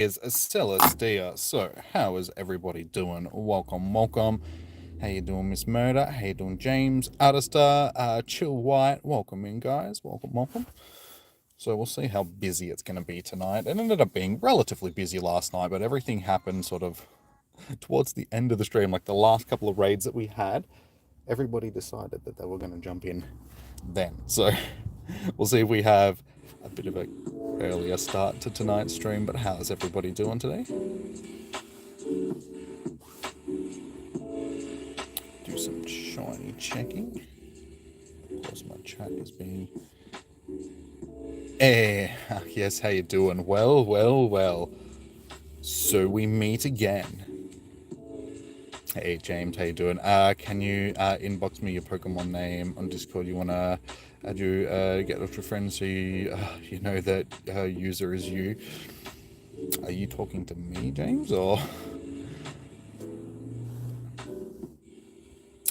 is Celesteela. So, how is everybody doing? Welcome, welcome. How you doing, Miss Murder? How you doing, James? Artistar, Chill White. Welcome in, guys. Welcome, welcome. So we'll see how busy it's going to be tonight. It ended up being relatively busy last night, but everything happened sort of towards the end of the stream, like the last couple of raids that we had. Everybody decided that they were going to jump in then. So we'll see if we have a bit of an earlier start to tonight's stream, but how's everybody doing today? Do some shiny checking. Of course, my chat is being... yes, how you doing? Well, well, well. So we meet again. Hey, James, how you doing? Can you inbox me your Pokemon name on Discord? You want to add you, get with your friends so you know that user is you. Are you talking to me, James, or...?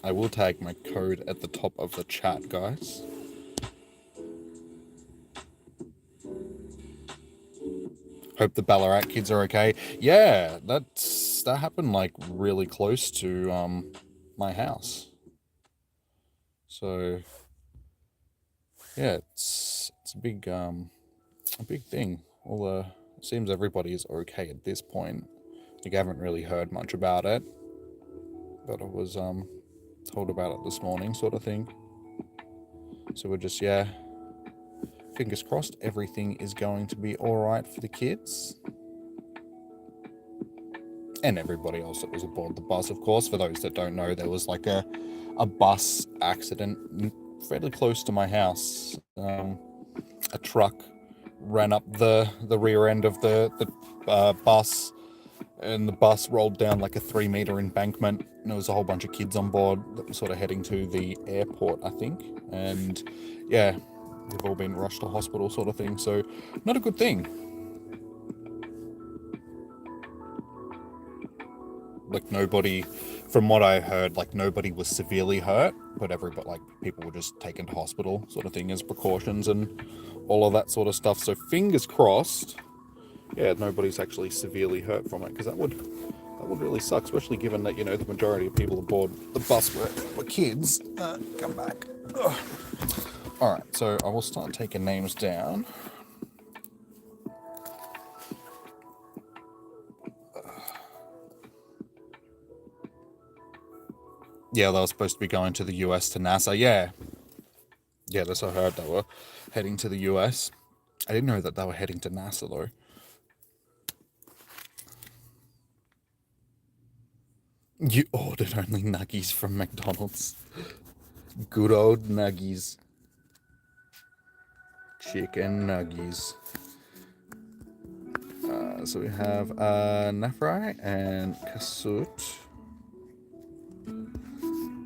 I will tag my code at the top of the chat, guys. Hope the Ballarat kids are okay. Yeah, that happened like really close to my house. So yeah, it's a big thing. Well, it seems everybody is okay at this point. Like, I haven't really heard much about it, but I was told about it this morning, sort of thing. So we're just, yeah, fingers crossed everything is going to be all right for the kids. And everybody else that was aboard the bus, of course. For those that don't know, there was like a bus accident fairly close to my house. A truck ran up the rear end of the bus, and the bus rolled down like a 3-meter embankment, and there was a whole bunch of kids on board that were sort of heading to the airport, I think. And yeah, they've all been rushed to hospital, sort of thing. So not a good thing. Like, nobody, from what I heard, like nobody was severely hurt, but like people were just taken to hospital, sort of thing, as precautions and all of that sort of stuff. So fingers crossed, yeah, nobody's actually severely hurt from it, because that would really suck, especially given that, you know, the majority of people aboard the bus were kids. Come back. Ugh. All right, so I will start taking names down. Yeah, they were supposed to be going to the US to NASA. Yeah, that's what I heard. They were heading to the US. I didn't know that they were heading to NASA, though. You ordered only nuggies from McDonald's. Good old nuggies. Chicken nuggies. So we have Nafrai and Kasut.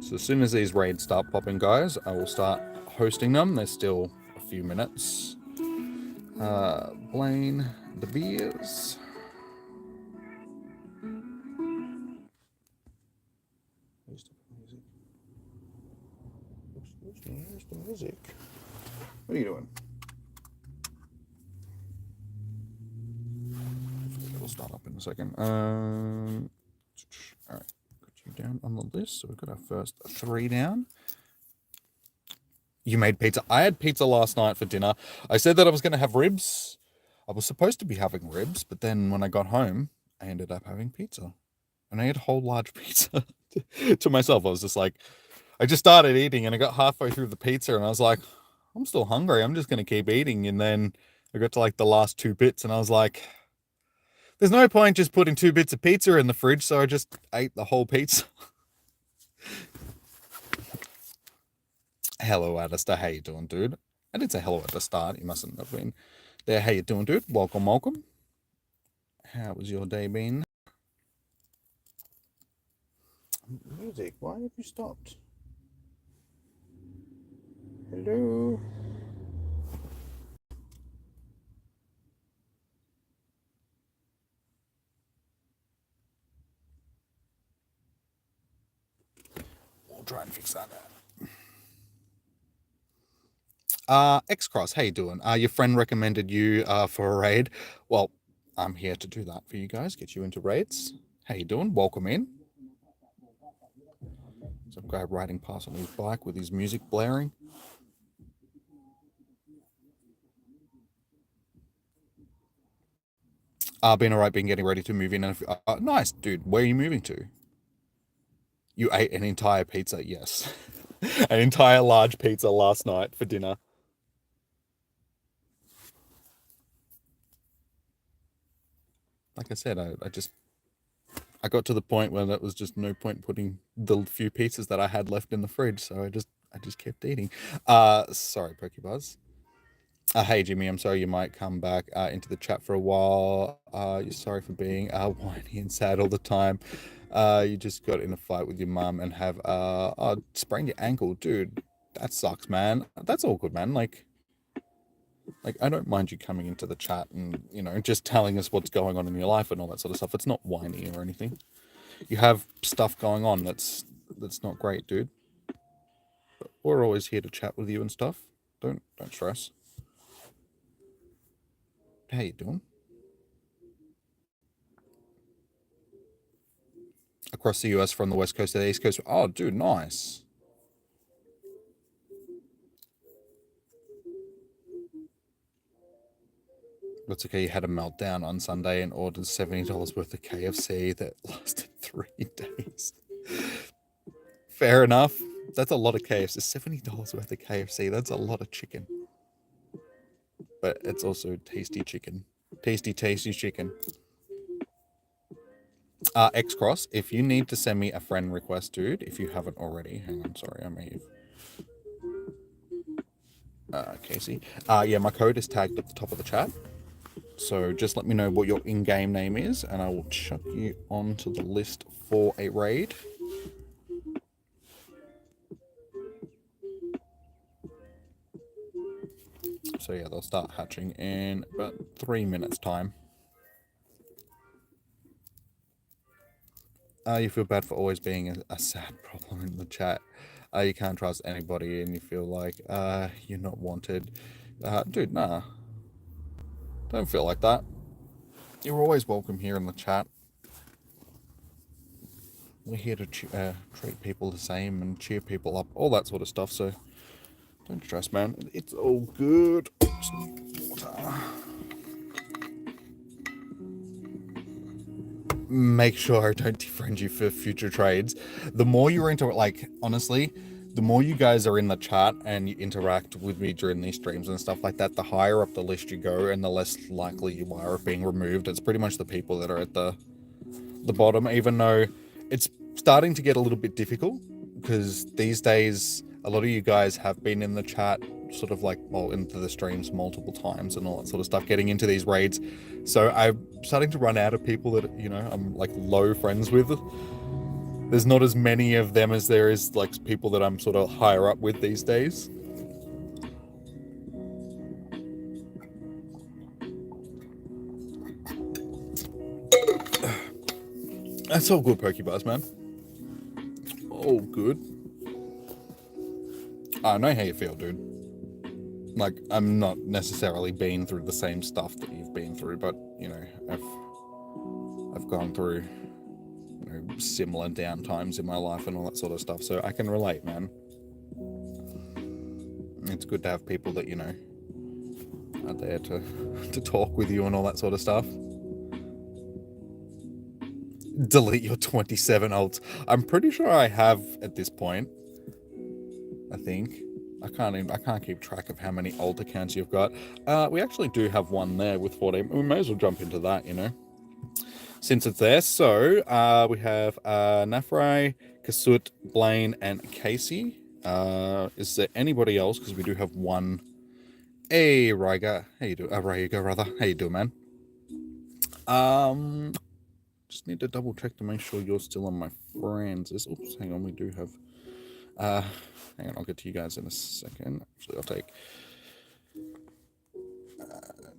So as soon as these raids start popping, guys, I will start hosting them. There's still a few minutes. Blaine, the beers. Where's the music? What are you doing? It'll start up in a second. All right, put you down on the list. So we've got our first 3 down. You made pizza. I had pizza last night for dinner. I said that I was going to have ribs. I was supposed to be having ribs, but then when I got home, I ended up having pizza. And I ate a whole large pizza to myself. I was just like, I just started eating and I got halfway through the pizza and I was like, I'm still hungry. I'm just going to keep eating. And then I got to like the last 2 bits and I was like, there's no point just putting 2 bits of pizza in the fridge. So I just ate the whole pizza. Hello, Alistair. How you doing, dude? I did say hello at the start. You mustn't have been there. How you doing, dude? Welcome, welcome. How was your day been? Music, why have you stopped? Hello? We'll try and fix that. X-Cross, how you doing? Your friend recommended you for a raid. Well, I'm here to do that for you guys, get you into raids. How you doing? Welcome in. Some guy riding past on his bike with his music blaring. Been alright, been getting ready to move in. Nice, dude. Where are you moving to? You ate an entire pizza, yes. An entire large pizza last night for dinner. Like I said, I got to the point where there was just no point putting the few pizzas that I had left in the fridge, so I just kept eating. Sorry, Pokebuzz. Hey Jimmy, I'm sorry you might come back into the chat for a while. You're sorry for being whiny and sad all the time. You just got in a fight with your mum and have sprained your ankle, dude. That sucks, man. That's all good, man. Like I don't mind you coming into the chat and just telling us what's going on in your life and all that sort of stuff. It's not whiny or anything. You have stuff going on that's not great, dude. But we're always here to chat with you and stuff. Don't stress. How you doing? Across the US from the West Coast to the East Coast. Oh, dude, nice. That's okay. You had a meltdown on Sunday and ordered $70 worth of KFC that lasted 3 days. Fair enough. That's a lot of KFC. $70 worth of KFC. That's a lot of chicken. But it's also tasty chicken. Tasty chicken. X-Cross, if you need to send me a friend request, dude, if you haven't already. Hang on, sorry, I may have... Casey. Yeah, my code is tagged at the top of the chat. So just let me know what your in-game name is, and I will chuck you onto the list for a raid. So yeah, they'll start hatching in about 3 minutes' time. You feel bad for always being a sad problem in the chat. You can't trust anybody, and you feel like you're not wanted. Dude, nah. Don't feel like that. You're always welcome here in the chat. We're here to treat people the same and cheer people up, all that sort of stuff, so don't stress, man. It's all good. Just need water. Make sure I don't defriend you for future trades. The more you're into it, like, honestly, the more you guys are in the chat and you interact with me during these streams and stuff like that, the higher up the list you go and the less likely you are of being removed. It's pretty much the people that are at the bottom, even though it's starting to get a little bit difficult because these days a lot of you guys have been in the chat sort of like, well, into the streams multiple times and all that sort of stuff, getting into these raids. So I'm starting to run out of people that, I'm like low friends with. There's not as many of them as there is like people that I'm sort of higher up with these days. That's all good, Pokebuzz, man. All good. I know how you feel, dude. Like, I'm not necessarily been through the same stuff that you've been through, but, I've gone through, similar down times in my life and all that sort of stuff, so I can relate, man. It's good to have people that, are there to talk with you and all that sort of stuff. Delete your 27 ults. I'm pretty sure I have at this point. I think. I can't keep track of how many alt accounts you've got. We actually do have one there with 14. We may as well jump into that, since it's there. So we have Nafrai, Kasut, Blaine, and Casey. Is there anybody else? Because we do have one. Hey, Ryga. How you doing? Ryga, rather. How you doing, man? Just need to double check to make sure you're still on my friends. Oops, hang on. We do have. Hang on, I'll get to you guys in a second. Actually, I'll take.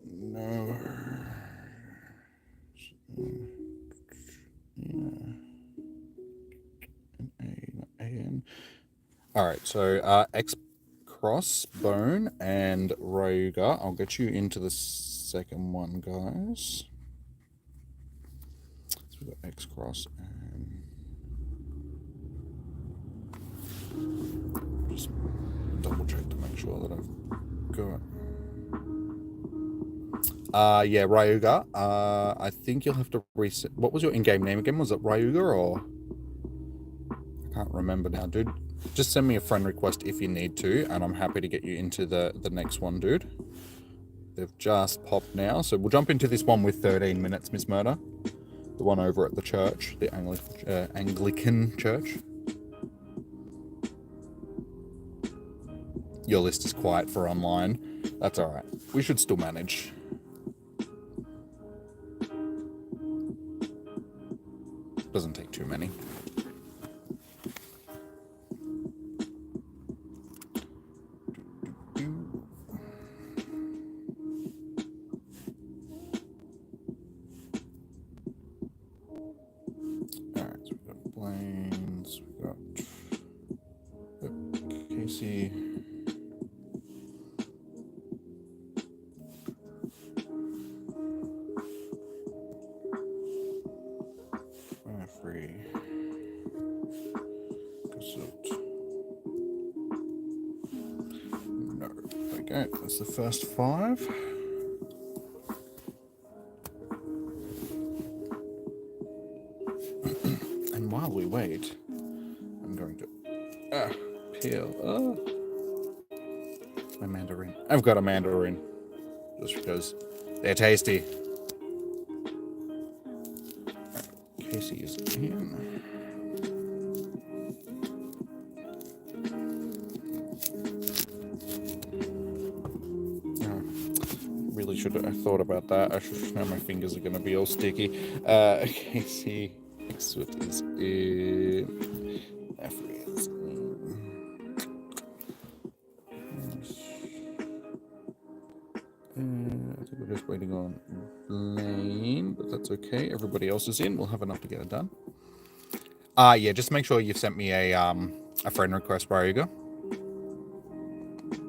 No. All right, so X Crossbone and Roga. I'll get you into the second one, guys. So the X cross and just double check to make sure that I've got. Yeah, Ryuga. I think you'll have to reset. What was your in-game name again? Was it Ryuga or? I can't remember now, dude. Just send me a friend request if you need to, and I'm happy to get you into the next one, dude. They've just popped now, so we'll jump into this one with 13 minutes, Miss Murder. The one over at the church, the Anglican church. Your list is quiet for online. That's alright. We should still manage. Doesn't take too many. Alright, so we've got Blaine's, we've got Casey. Free. No. Okay, that's the first 5. And while we wait, I'm going to peel my mandarin. I've got a mandarin just because they're tasty. Casey is in. Really should have thought about that. I should know my fingers are going to be all sticky. Casey Exwood is in. Effie is in. I think we're just waiting on Blaine, but that's okay. Everybody else is in. We'll have enough to get it done. Yeah, just make sure you've sent me a friend request, Ryuga.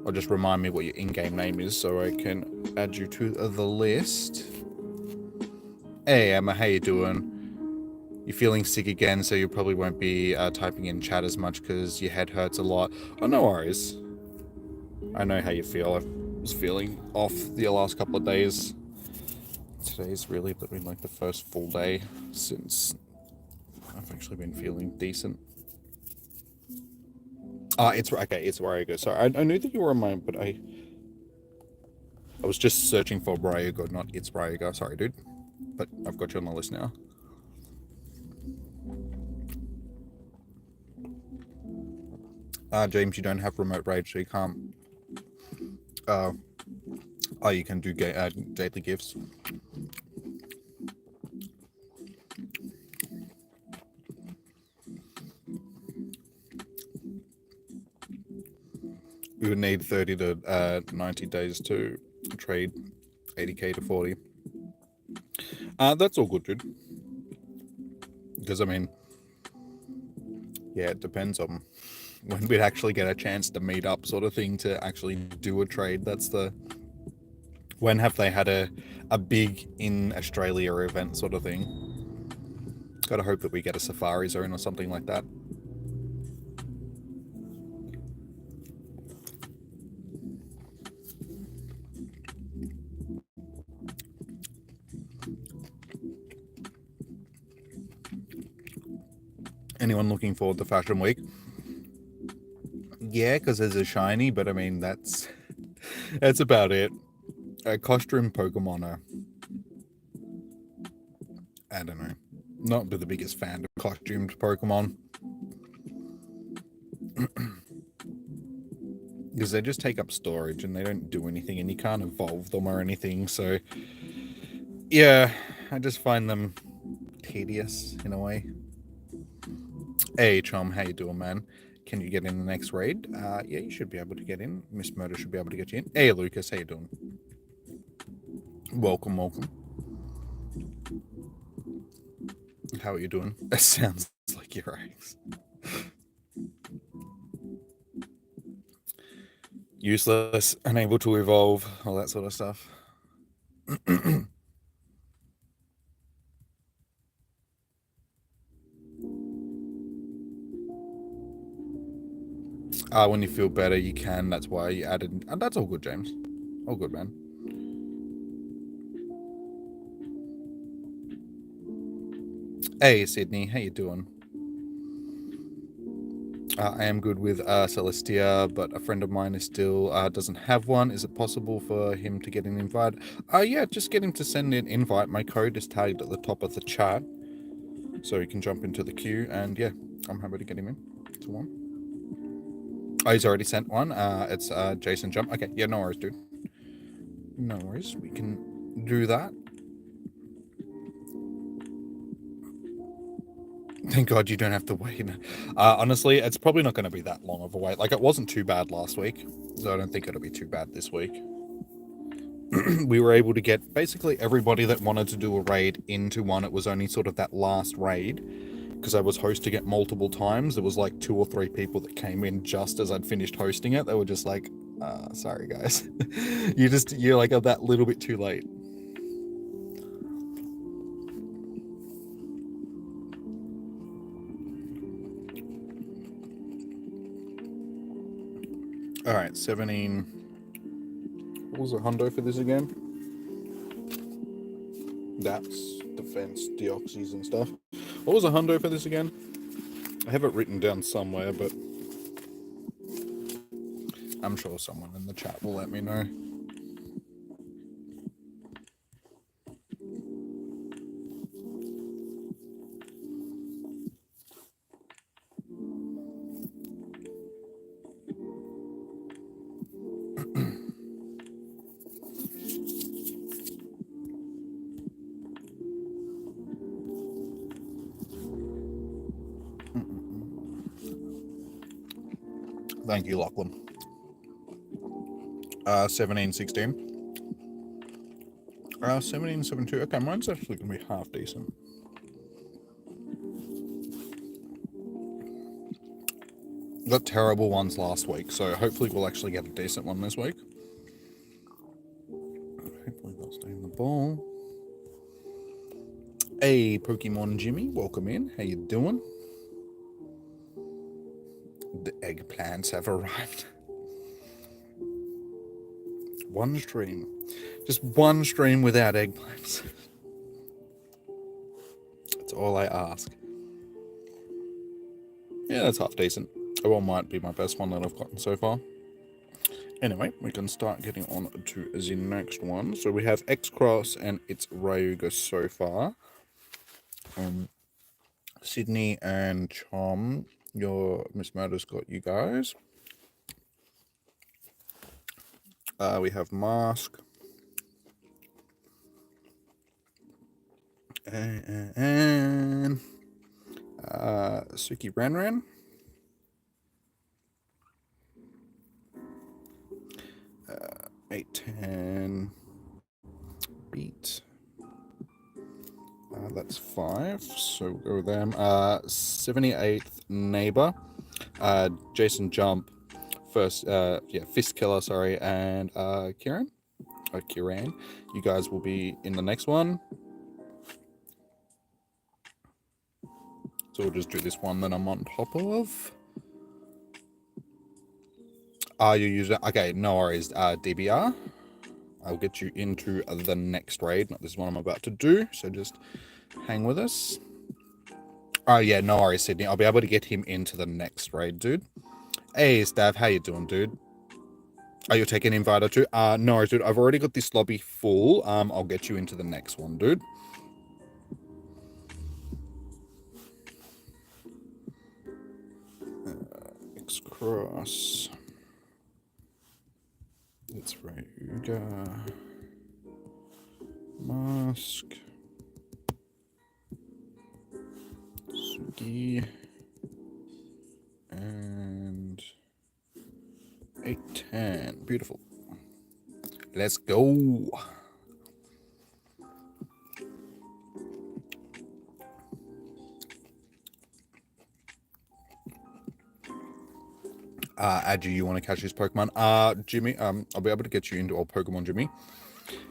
Or just remind me what your in-game name is so I can add you to the list. Hey Emma, how you doing? You're feeling sick again, so you probably won't be typing in chat as much because your head hurts a lot. Oh, no worries. I know how you feel. I was feeling off the last couple of days. Today's really been like the first full day since I've actually been feeling decent. It's okay. It's Ryuga. Sorry, I knew that you were on mine, but I was just searching for Ryuga, not It's Ryuga. Sorry, dude. But I've got you on the list now. James, you don't have remote raid, so you can't. You can do daily gifts. We would need 30 to 90 days to trade 80k to 40. That's all good, dude. Because, I mean, yeah, it depends on when we'd actually get a chance to meet up sort of thing to actually do a trade. That's the... When have they had a big in Australia event sort of thing? Gotta hope that we get a safari zone or something like that. Anyone looking forward to Fashion Week? Yeah, because there's a shiny, but I mean, that's about it. Costume Pokemon are, I don't know, not the biggest fan of costumed Pokemon. Because they just take up storage and they don't do anything and you can't evolve them or anything. So, yeah, I just find them tedious in a way. Hey, Chom, how you doing, man? Can you get in the next raid? Yeah, you should be able to get in. Miss Murder should be able to get you in. Hey, Lucas, how you doing? Welcome, welcome. How are you doing? That sounds like your ex. Useless, unable to evolve, all that sort of stuff. When you feel better, you can. That's why you added. That's all good, James. All good, man. Hey, Sydney. How you doing? I am good with Celesteela, but a friend of mine is still doesn't have one. Is it possible for him to get an invite? Yeah, just get him to send an invite. My code is tagged at the top of the chat, so he can jump into the queue. And yeah, I'm happy to get him in to one. Oh, he's already sent one. It's Jason Jump. Okay, yeah, no worries, dude. No worries. We can do that. Thank God you don't have to wait. Honestly, it's probably not going to be that long of a wait. Like, it wasn't too bad last week, so I don't think it'll be too bad this week. We were able to get basically everybody that wanted to do a raid into one. It was only sort of that last raid, because I was hosting it multiple times. There was like 2 or 3 people that came in just as I'd finished hosting it. They were just like, sorry guys. You're like that little bit too late. Alright, 17. What was the hundo for this again? That's defense, deoxys and stuff. What was the hundo for this again? I have it written down somewhere, but I'm sure someone in the chat will let me know. Thank you, Lachlan. 17, 16. 17, 72. Okay, mine's actually going to be half decent. Got terrible ones last week, so hopefully we'll actually get a decent one this week. Hopefully they'll stay in the ball. Hey, Pokemon Jimmy, welcome in. How you doing? The eggplants have arrived. One stream. Just one stream without eggplants. That's all I ask. Yeah, that's half decent. Well, might be my best one that I've gotten so far. Anyway, we can start getting on to the next one. So we have X-Cross and it's Ryuga so far. Sydney and Chom, your Miss Murder's got you guys. We have Mask. And Suki Ranran. Uh, 810 beat. That's 5, so we'll go with them. 78th neighbor. Jason Jump. First, Fist Killer, sorry, and Kieran. Kieran. You guys will be in the next one. So we'll just do this one that I'm on top of. You use it? Okay, no worries. DBR. I'll get you into the next raid. Not this one I'm about to do, so just hang with us. Oh yeah, no worries, Sydney. I'll be able to get him into the next raid, dude. Hey, Stav, how you doing, dude? Are you taking an invite or two? No worries, dude. I've already got this lobby full. I'll get you into the next one, dude. X-Cross. It's Ryuga. Mask. Sugi. And 810. Beautiful. Let's go. Adu, you want to catch this Pokemon? Jimmy, I'll be able to get you into old Pokemon Jimmy,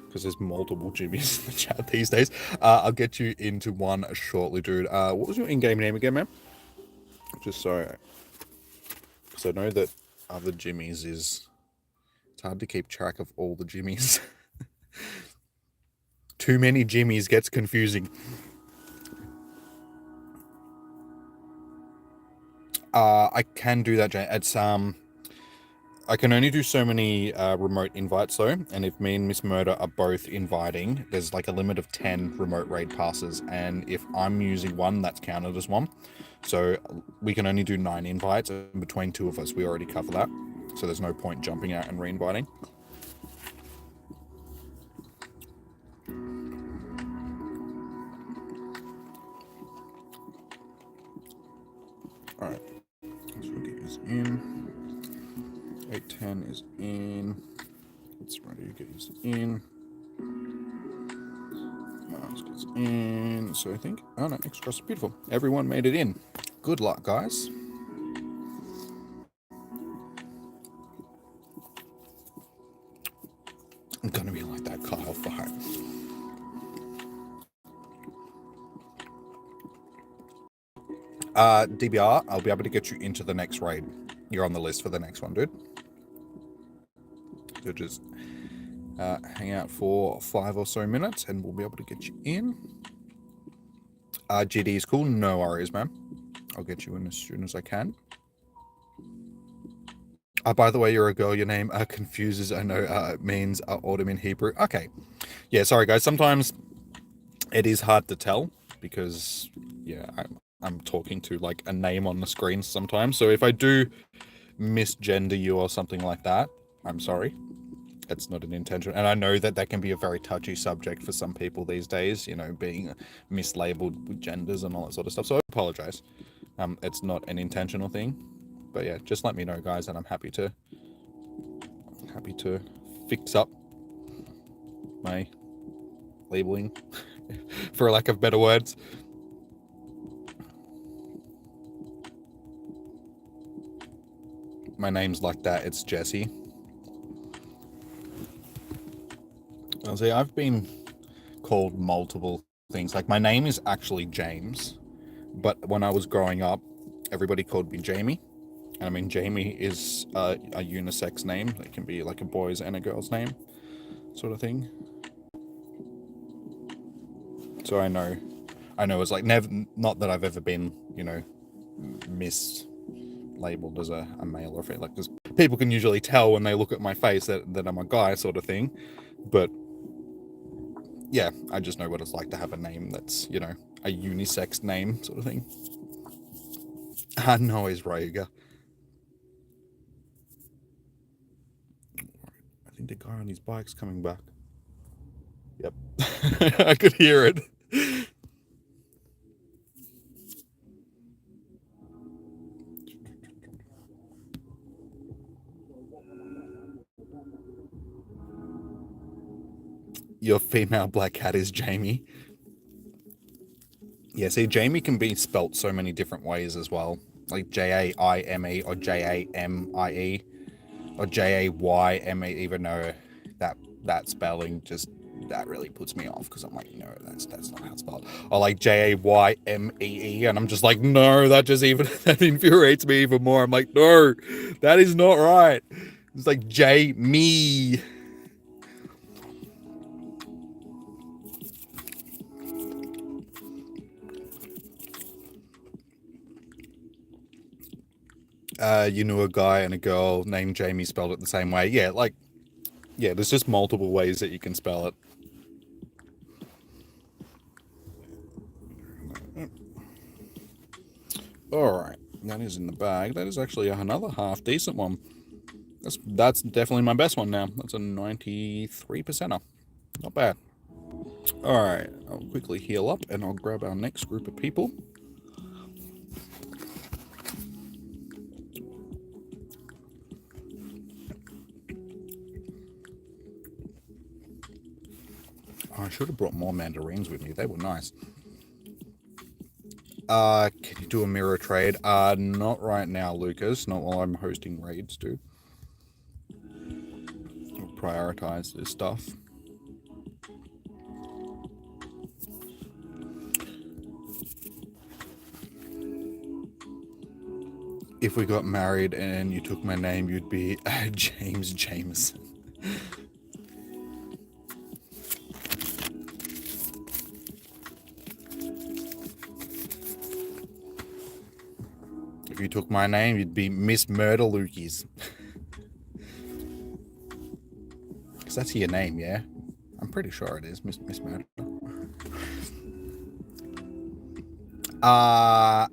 because there's multiple Jimmys in the chat these days. I'll get you into one shortly, dude. What was your in-game name again, man? Just so So I know that other Jimmies is... It's hard to keep track of all the Jimmies. Too many Jimmies gets confusing. I can do that, Jay. It's I can only do so many remote invites though, and if me and Miss Murder are both inviting, there's like a limit of 10 remote raid passes, and if I'm using one, that's counted as one. So we can only do 9 invites, and between 2 of us, we already cover that. So there's no point jumping out and re-inviting. Alright, let's get this in. 810 is in. It's ready to get this in. Let's get this in. So I think, oh no, express, beautiful. Everyone made it in. Good luck, guys. I'm gonna be like that Kyle fight. DBR, I'll be able to get you into the next raid. You're on the list for the next one, dude. So just hang out for 5 or so minutes and we'll be able to get you in. GD is cool. No worries, man. I'll get you in as soon as I can. By the way, you're a girl. Your name confuses. I know it means autumn in Hebrew. Okay. Yeah, sorry, guys. Sometimes it is hard to tell because, yeah, I'm talking to like a name on the screen sometimes. So if I do misgender you or something like that, I'm sorry. It's not an intention. And I know that that can be a very touchy subject for some people these days, you know, being mislabeled with genders and all that sort of stuff. So I apologize. It's not an intentional thing. But yeah, just let me know, guys, and I'm happy to fix up my labeling, for lack of better words. My name's like that. It's Jesse. I'll say I've been called multiple things. Like my name is actually James, but when I was growing up, everybody called me Jamie. And I mean, Jamie is a unisex name. It can be like a boy's and a girl's name, sort of thing. So I know it's like never, not that I've ever been, you know, mislabeled as a male or female. Like, because people can usually tell when they look at my face that I'm a guy, sort of thing. But yeah, I just know what it's like to have a name that's, you know, a unisex name, sort of thing. No, he's Rhaegar. I think the guy on his bike's coming back. Yep. I could hear it. Your female black cat is Jamie. Yeah, see, Jamie can be spelt so many different ways as well. Like Jaime or Jamie or Jayme, even though that spelling just, that really puts me off because I'm like, no, that's not how it's spelled. Or like Jaymee, and I'm just like, no, that just even that infuriates me even more. I'm like, no, that is not right. It's like Jamie. You knew a guy and a girl named Jamie spelled it the same way. Yeah, like, yeah, there's just multiple ways that you can spell it. Alright, that is in the bag. That is actually another half decent one. That's definitely my best one now. That's a 93%er. Not bad. Alright, I'll quickly heal up and I'll grab our next group of people. Oh, I should have brought more mandarins with me. They were nice. Can you do a mirror trade? Not right now, Lucas. Not while I'm hosting raids, dude. I'll prioritize this stuff. If we got married and you took my name, you'd be James Jameson. If you took my name, you'd be Miss Murder Lukey's. Because that's your name, yeah? I'm pretty sure it is, Miss Murder.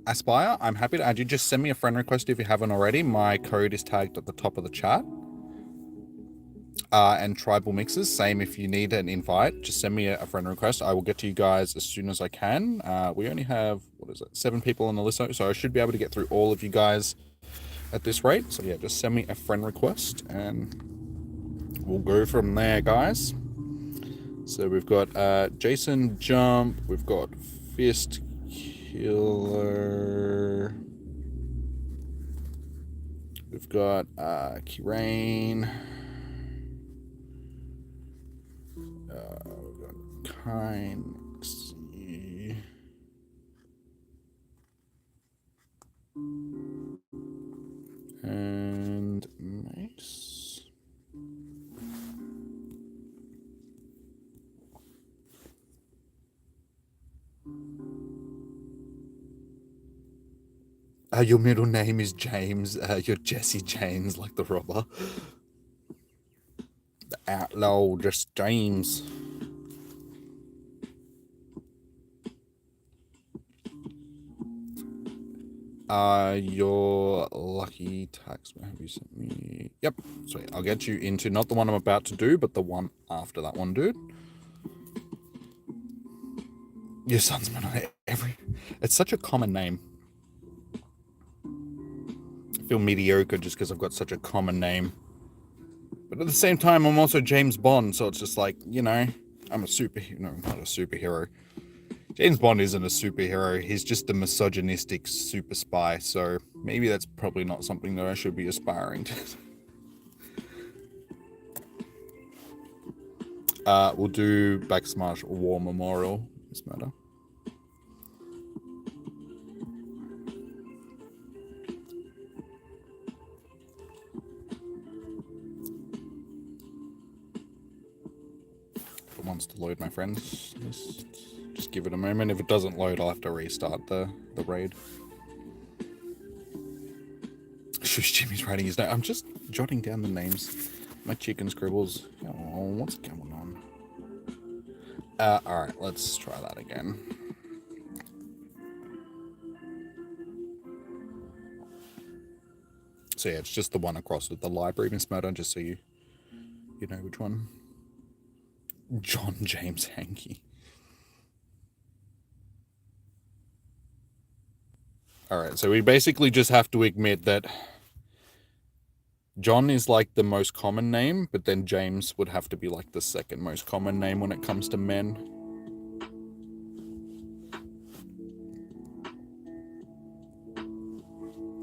Aspire, I'm happy to add you. Just send me a friend request if you haven't already. My code is tagged at the top of the chat. And tribal mixes, same. If you need an invite, just send me a friend request. I will get to you guys as soon as I can. We only have, 7 people on the list, so I should be able to get through all of you guys at this rate. So yeah, just send me a friend request and we'll go from there, guys. So we've got Jason Jump, we've got Fist Killer, we've got Kirain, we've got Kind, and Mace. Your middle name is James. You're Jesse James, like the robber. The outlaw, just James. Your lucky tax. Have you sent me? Yep, sweet. I'll get you into not the one I'm about to do, but the one after that one, dude. Your son's been on every. It's such a common name. I feel mediocre just because I've got such a common name. But at the same time, I'm also James Bond, so it's just like, you know, I'm a superhero. No, I'm not a superhero. James Bond isn't a superhero. He's just a misogynistic super spy, so maybe that's probably not something that I should be aspiring to. We'll do Backsmash War Memorial, this matter. If it wants to load, my friends, just give it a moment. If it doesn't load, I'll have to restart the raid. Shush, Jimmy's writing his name. I'm just jotting down the names. My chicken scribbles. Oh, what's going on? Alright, let's try that again. So yeah, it's just the one across with the library, Miss Murder, just so you know which one. John James Hankey. Alright, so we basically just have to admit that John is like the most common name, but then James would have to be like the second most common name when it comes to men.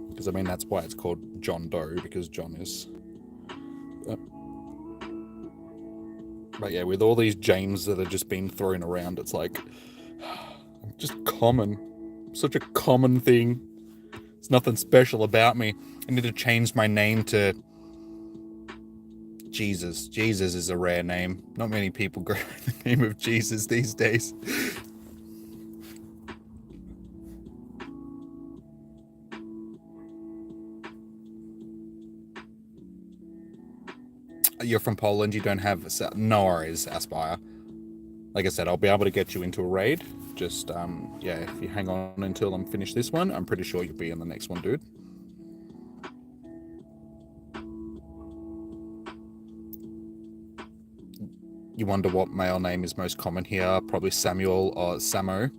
Because, I mean, that's why it's called John Doe, because John is... But yeah, with all these James that are just being thrown around, it's like... just common. Such a common thing. There's nothing special about me. I need to change my name to... Jesus. Jesus is a rare name. Not many people go by the name of Jesus these days. You're from Poland, you don't have... No worries, Aspire. Like I said, I'll be able to get you into a raid. Just, yeah, if you hang on until I'm finished this one, I'm pretty sure you'll be in the next one, dude. You wonder what male name is most common here. Probably Samuel or Samo.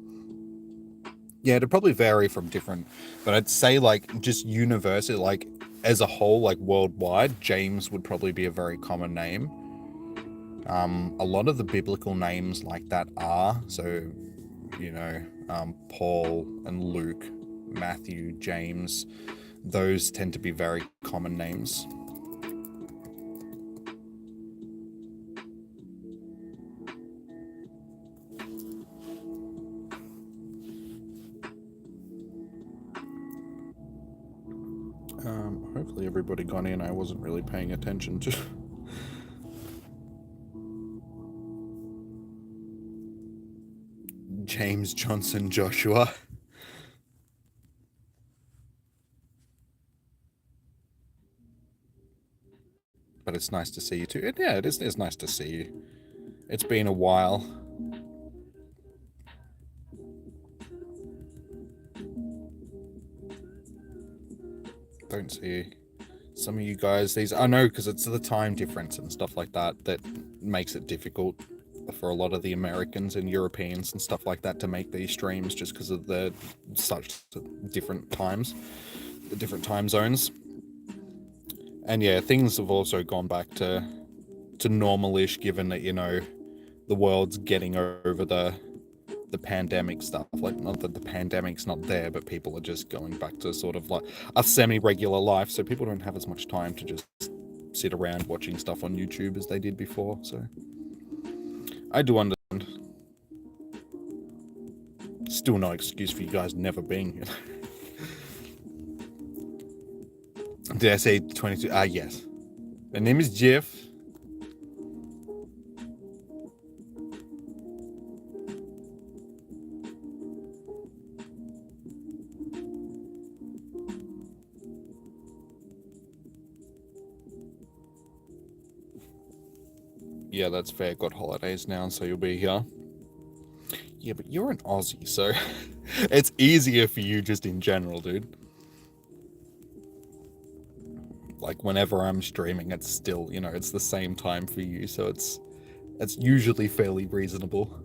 Yeah, it'd probably vary from different... But I'd say, like, just universally, like, as a whole, like, worldwide, James would probably be a very common name. A lot of the biblical names like that are, so, you know, Paul and Luke, Matthew, James, those tend to be very common names. Hopefully everybody got in. I wasn't really paying attention to. James Johnson Joshua. But it's nice to see you too. Yeah, it is nice to see you. It's been a while. Don't see some of you guys. I know because it's the time difference and stuff like that that makes it difficult for a lot of the Americans and Europeans and stuff like that to make these streams just because of the such different times, the different time zones. And yeah, things have also gone back to normal-ish, given that, you know, the world's getting over the pandemic stuff. Like, not that the pandemic's not there, but people are just going back to sort of like a semi-regular life, so people don't have as much time to just sit around watching stuff on YouTube as they did before, so I do understand. Still no excuse for you guys never being here. Did I say 22? Yes. My name is Jeff. Yeah, that's fair. Got holidays now, so you'll be here. Yeah, but you're an Aussie, so it's easier for you just in general, dude. Like, whenever I'm streaming, it's still, you know, it's the same time for you, so it's usually fairly reasonable.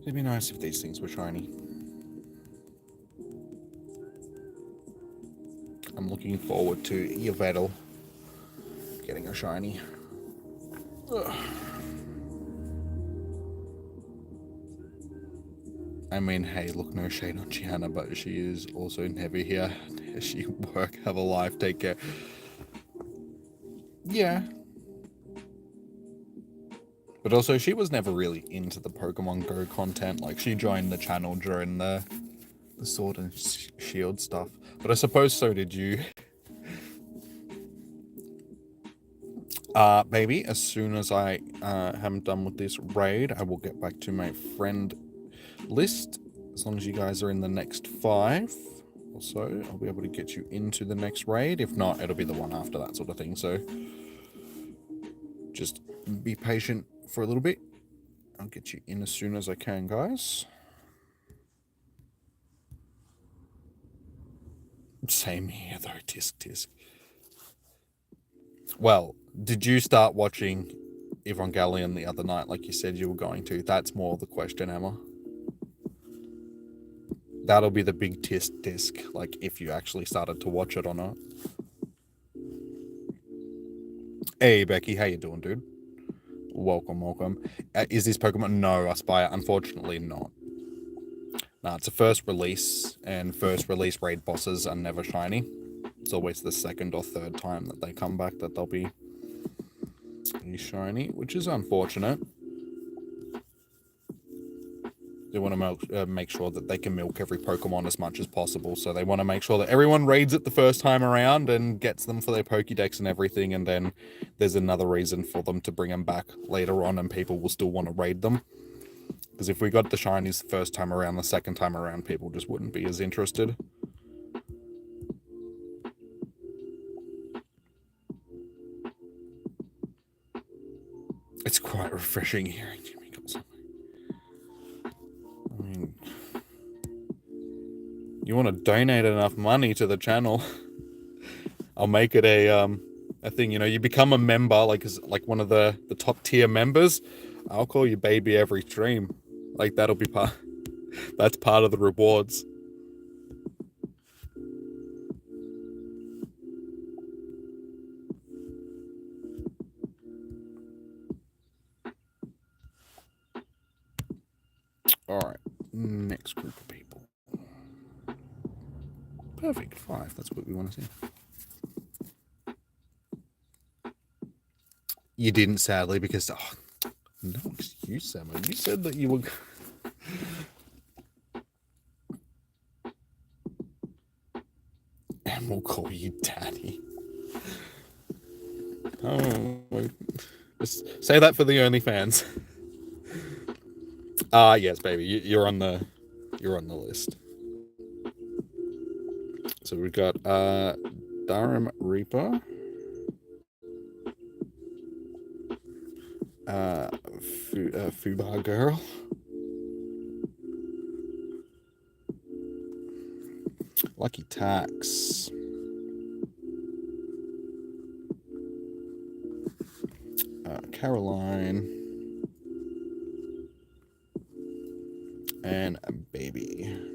It'd be nice if these things were shiny. I'm looking forward to Yvettle getting a shiny. Ugh. I mean, hey, look, no shade on Gianna, but she is also never here. She work, have a life, take care. Yeah. But also, she was never really into the Pokemon Go content. Like, she joined the channel during the Sword and Shield stuff. But I suppose so did you. Maybe as soon as I am done with this raid, I will get back to my friend list. As long as you guys are in the next 5 or so, I'll be able to get you into the next raid. If not, it'll be the one after, that sort of thing. So just be patient for a little bit. I'll get you in as soon as I can, guys. Same here, though. Tisk. Well, did you start watching Evangelion the other night like you said you were going to? That's more the question, Emma. That'll be the big disc, like, if you actually started to watch it or not. Hey, Becky, how you doing, dude? Welcome. Is this Pokemon? No, Aspire, unfortunately not. Nah, it's a first release, and first release raid bosses are never shiny. It's always the second or third time that they come back that they'll be shiny, which is unfortunate. They want to make sure that they can milk every Pokemon as much as possible, so they want to make sure that everyone raids it the first time around and gets them for their Pokédex and everything, and then there's another reason for them to bring them back later on and people will still want to raid them. Because if we got the shinies the first time around, the second time around, people just wouldn't be as interested. It's quite refreshing hearing Jimmy got something. I mean, you want to donate enough money to the channel, I'll make it a thing. You know, you become a member, like one of the top tier members. I'll call you baby every stream. Like, that'll be that's part of the rewards. All right, next group of people. Perfect. 5. That's what we want to see. You didn't, sadly, because... Oh, no excuse, Sam. You said that you were... And we'll call you Daddy. Oh, just say that for the OnlyFans. Yes, baby. You're on the list. So we've got Durham Reaper. Fubar Girl. Lucky Tax. Caroline. And a baby.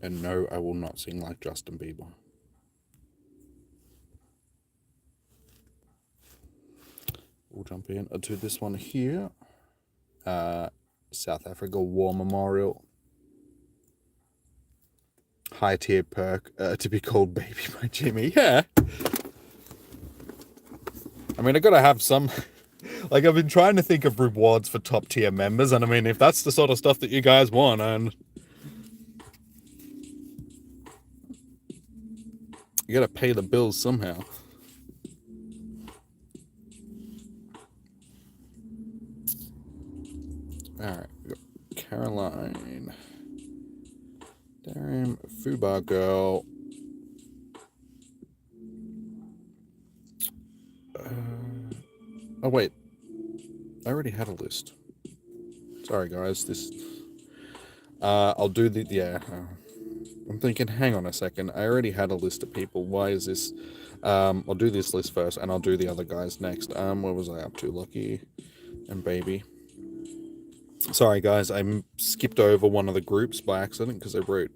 And no, I will not sing like Justin Bieber. We'll jump in to this one here. South Africa War Memorial. High tier perk to be called Baby by Jimmy. Yeah. I mean, I gotta have some... Like, I've been trying to think of rewards for top tier members, and I mean, if that's the sort of stuff that you guys want, and... You gotta pay the bills somehow. Alright, we got Caroline. Damn, Fubar Girl. Oh, wait. I already had a list. Sorry, guys. This... I'll do the... Yeah. I'm thinking, hang on a second. I already had a list of people. Why is this... I'll do this list first, and I'll do the other guys next. What was I up to? Lucky and Baby. Sorry, guys. I skipped over one of the groups by accident because I wrote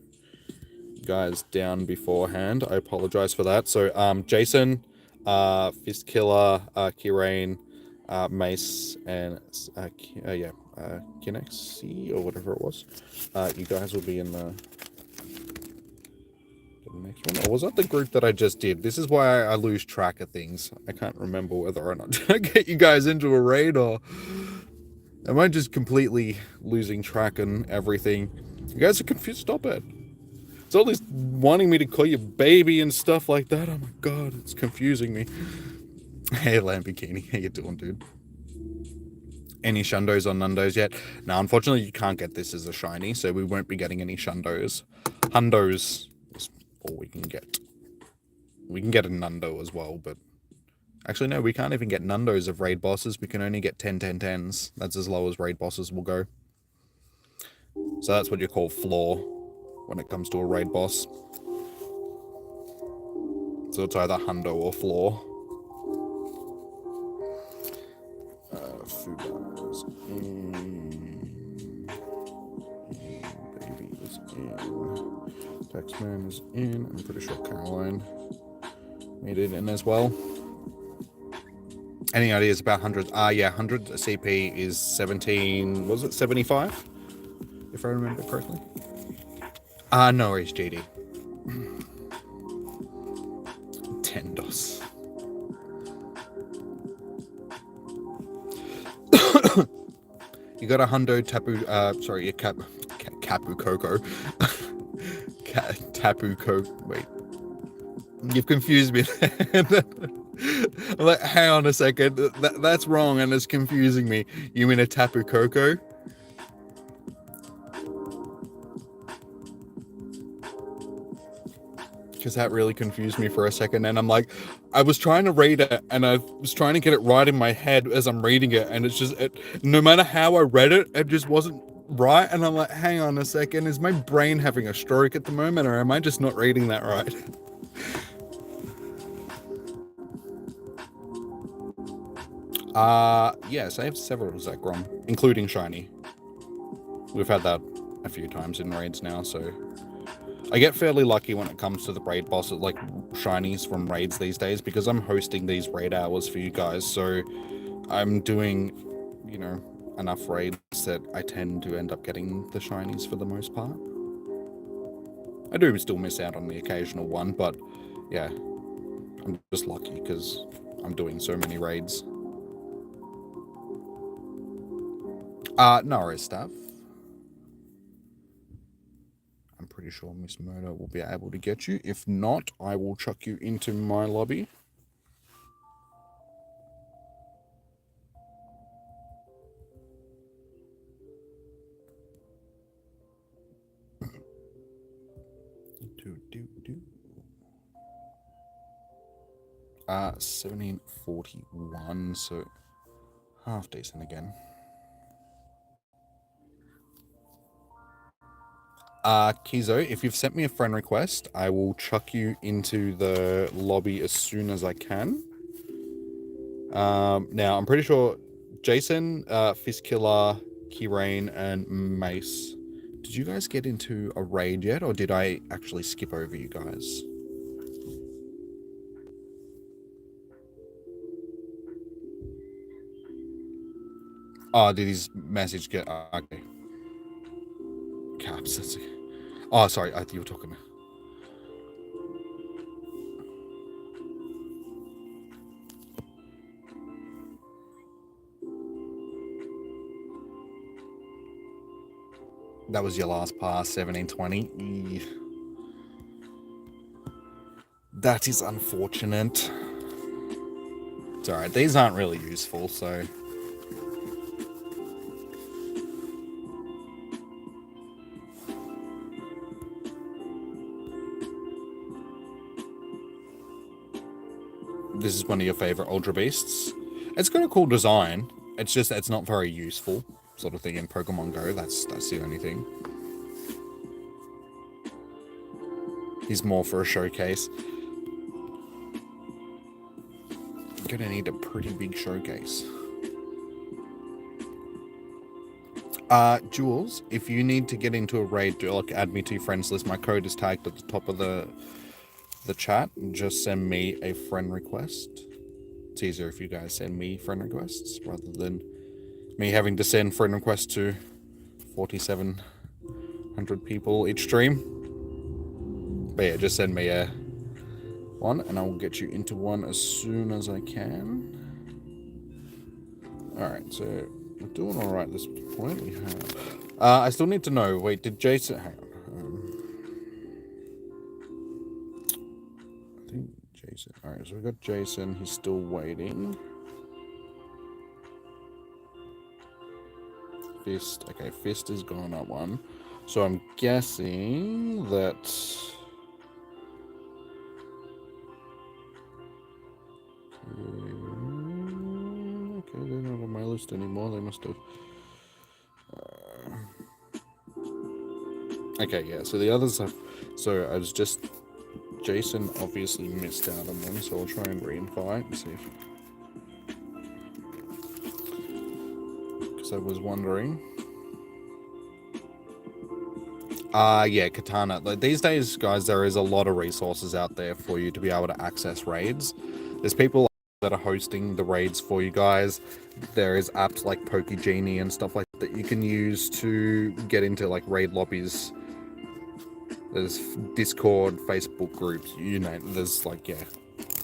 guys down beforehand. I apologize for that. So, Jason, Fist Killer, Kirain, Mace, and Kinexi, or whatever it was. You guys will be in the next one. Or was that the group that I just did? This is why I lose track of things. I can't remember whether or not I get you guys into a raid, or am I just completely losing track and everything? You guys are confused. Stop it. It's all this wanting me to call you baby and stuff like that. Oh my god, it's confusing me. Hey, Lamborghini, how you doing, dude? Any shundos or nundos yet? No, unfortunately, you can't get this as a shiny, so we won't be getting any shundos. Hundos is all we can get. We can get a nundo as well, but... Actually, no, we can't even get nundos of raid bosses. We can only get 10-10-10s. That's as low as raid bosses will go. So that's what you call floor when it comes to a raid boss. So it's either hundo or floor. Fubar is in. Baby is in. Taxman is in. I'm pretty sure Caroline made it in as well. Any ideas about 100? Yeah, 100 CP is 17... Was it 75? If I remember correctly. No worries, JD. 10 DOS. You got a hundo tapu... sorry, a Capu Coco. Tapu Coco... Wait. You've confused me. I'm like, hang on a second. That's wrong and it's confusing me. You mean a Tapu Coco? Because that really confused me for a second, and I'm like, I was trying to read it and I was trying to get it right in my head as I'm reading it, and it's just, no matter how I read it, it just wasn't right, and I'm like, hang on a second, is my brain having a stroke at the moment, or am I just not reading that right? Yes, I have several Zekrom, including shiny. We've had that a few times in raids now, so... I get fairly lucky when it comes to the raid bosses, like shinies from raids these days, because I'm hosting these raid hours for you guys, so I'm doing you know, enough raids that I tend to end up getting the shinies for the most part. I do still miss out on the occasional one, but yeah, I'm just lucky because I'm doing so many raids. No worries, staff. I'm pretty sure Miss Murder will be able to get you. If not, I will chuck you into my lobby. Do, do, do. 1741, so half decent again. Kizo, if you've sent me a friend request, I will chuck you into the lobby as soon as I can. Now, I'm pretty sure Jason, Fistkiller, Kirain, and Mace, did you guys get into a raid yet, or did I actually skip over you guys? Oh, did his message get... okay. Caps, that's okay. Oh, sorry, I thought you were talking... That was your last pass, 1720. That is unfortunate. It's alright, these aren't really useful, so... This is one of your favorite Ultra Beasts. It's got a cool design. It's just, it's not very useful, sort of thing in Pokemon Go. That's the only thing. He's more for a showcase. You're gonna need a pretty big showcase. Jules, if you need to get into a raid, like add me to your friends list. My code is tagged at the top of the chat. Just send me a friend request. It's easier if you guys send me friend requests rather than me having to send friend requests to 4,700 people each stream. But yeah, just send me a one and I will get you into one as soon as I can. Alright, so we're doing alright at this point. We have... I still need to know, wait, did Jason... hang on. I think Jason... Alright, so we got Jason, he's still waiting. Fist, okay, Fist is gone up one. So I'm guessing that... Okay, they're not on my list anymore. They must have... Okay, yeah, so the others have... So I was just... Jason obviously missed out on them, so I'll try and re-invite and see if... Because I was wondering... yeah, Katana. Like, these days, guys, there is a lot of resources out there for you to be able to access raids. There's people that are hosting the raids for you guys. There is apps like PokeGenie and stuff like that you can use to get into like raid lobbies. There's Discord, Facebook groups, you know, there's like, yeah,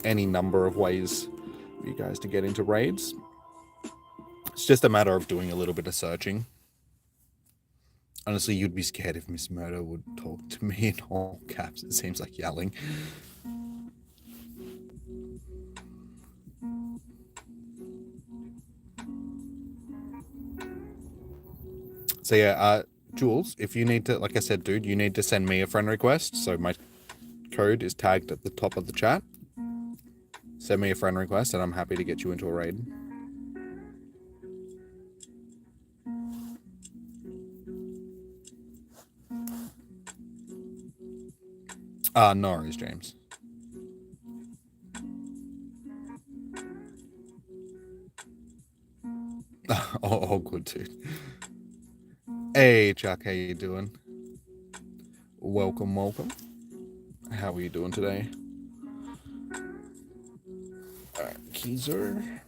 any number of ways for you guys to get into raids. It's just a matter of doing a little bit of searching. Honestly, you'd be scared if Miss Murder would talk to me in all caps. It seems like yelling. So yeah, Jules, if you need to, like I said, dude, you need to send me a friend request. So my code is tagged at the top of the chat. Send me a friend request and I'm happy to get you into a raid. No worries, James. Oh, good, dude. Hey, Chuck, how you doing? Welcome, welcome. How are you doing today? Alright, Keezer.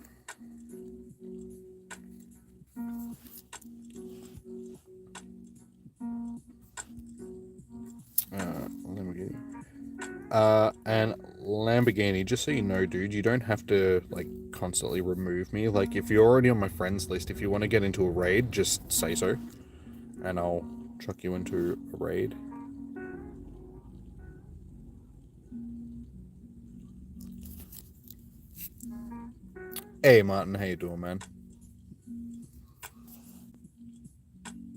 Lamborghini, just so you know, dude, you don't have to, like, constantly remove me. Like, if you're already on my friends list, if you want to get into a raid, just say so. And I'll chuck you into a raid. Hey, Martin, how you doing, man?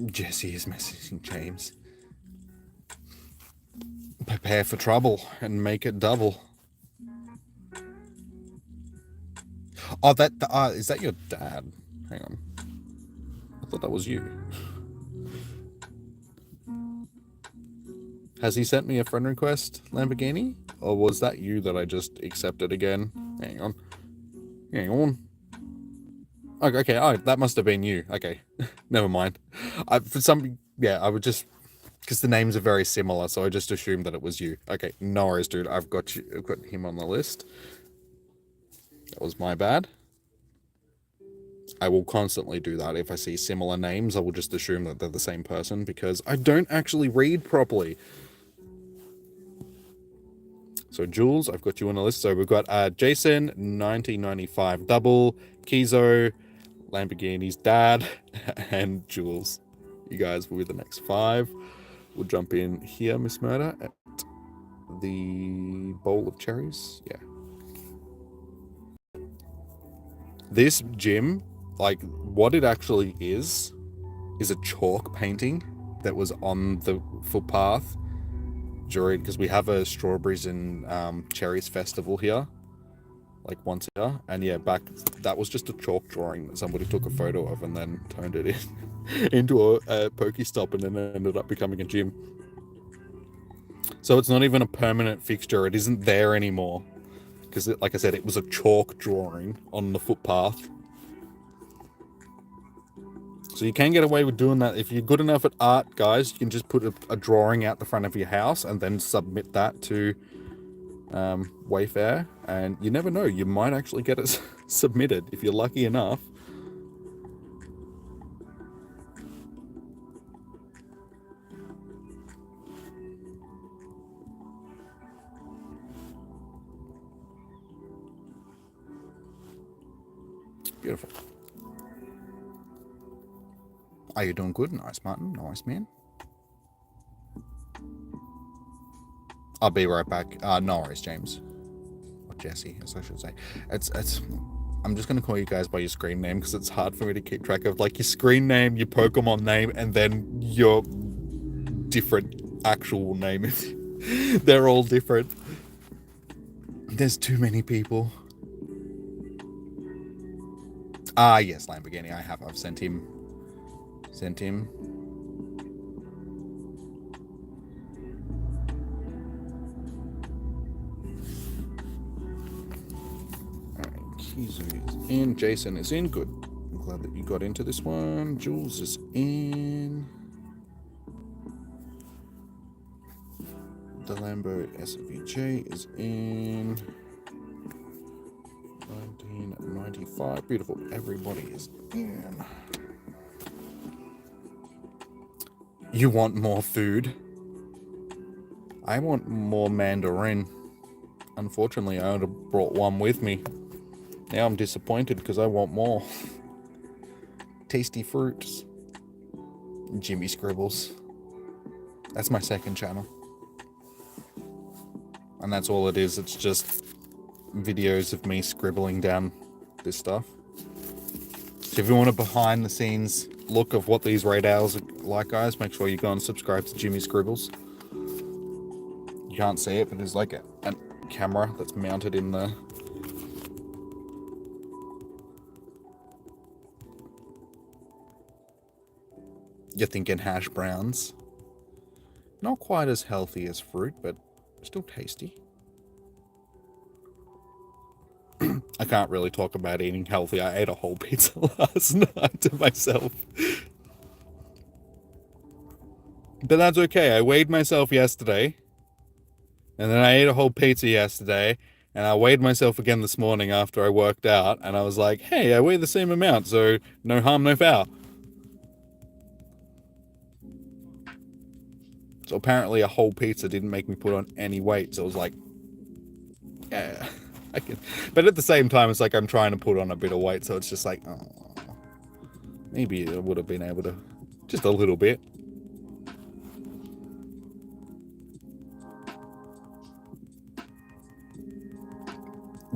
Jesse is messaging James. Prepare for trouble and make it double. Oh, is that your dad? Hang on. I thought that was you. Has he sent me a friend request, Lamborghini? Or was that you that I just accepted again? Hang on. Hang on. Okay, oh, that must have been you. Okay, never mind. I would just... Because the names are very similar, so I just assumed that it was you. Okay, no worries, dude. I've got him on the list. That was my bad. I will constantly do that. If I see similar names, I will just assume that they're the same person, because I don't actually read properly. So, Jules, I've got you on the list. So, we've got Jason, 1995 double, Kizo, Lamborghini's dad, and Jules. You guys will be the next 5. We'll jump in here, Miss Murder, at the bowl of cherries. Yeah. This gym, like, what it actually is a chalk painting that was on the footpath during, because we have a strawberries and cherries festival here, like once a year, and yeah, that was just a chalk drawing that somebody took a photo of and then turned it into a Pokestop, and then it ended up becoming a gym. So it's not even a permanent fixture. It isn't there anymore. Because, like I said, it was a chalk drawing on the footpath. So you can get away with doing that. If you're good enough at art, guys, you can just put a drawing out the front of your house and then submit that to Wayfair. And you never know, you might actually get it submitted if you're lucky enough. Beautiful. Are you doing good? Nice, Martin. Nice, man. I'll be right back. No worries, James. Or Jesse, as I should say. I'm just going to call you guys by your screen name, because it's hard for me to keep track of, like, your screen name, your Pokemon name, and then your different actual name. They're all different. There's too many people. Yes, Lamborghini, I've sent him. Alright, Kizu is in, Jason is in, good. I'm glad that you got into this one. Jules is in. The Lambo SVJ is in. 1995. Beautiful. Everybody is in. You want more food? I want more mandarin. Unfortunately, I only brought one with me. Now I'm disappointed because I want more. Tasty fruits. Jimmy Scribbles. That's my second channel. And that's all it is. It's just videos of me scribbling down this stuff. So if you want a behind the scenes look of what these raid hours are like, guys, make sure you go and subscribe to Jimmy Scribbles. You can't see it, but there's like a camera that's mounted in the... You're thinking hash browns. Not quite as healthy as fruit, but still tasty. I can't really talk about eating healthy. I ate a whole pizza last night to myself. But that's okay. I weighed myself yesterday. And then I ate a whole pizza yesterday. And I weighed myself again this morning after I worked out. And I was like, hey, I weigh the same amount. So no harm, no foul. So apparently a whole pizza didn't make me put on any weight. So it was like Yeah, I can. But at the same time, it's like I'm trying to put on a bit of weight, so it's just like, oh, maybe I would have been able to, just a little bit.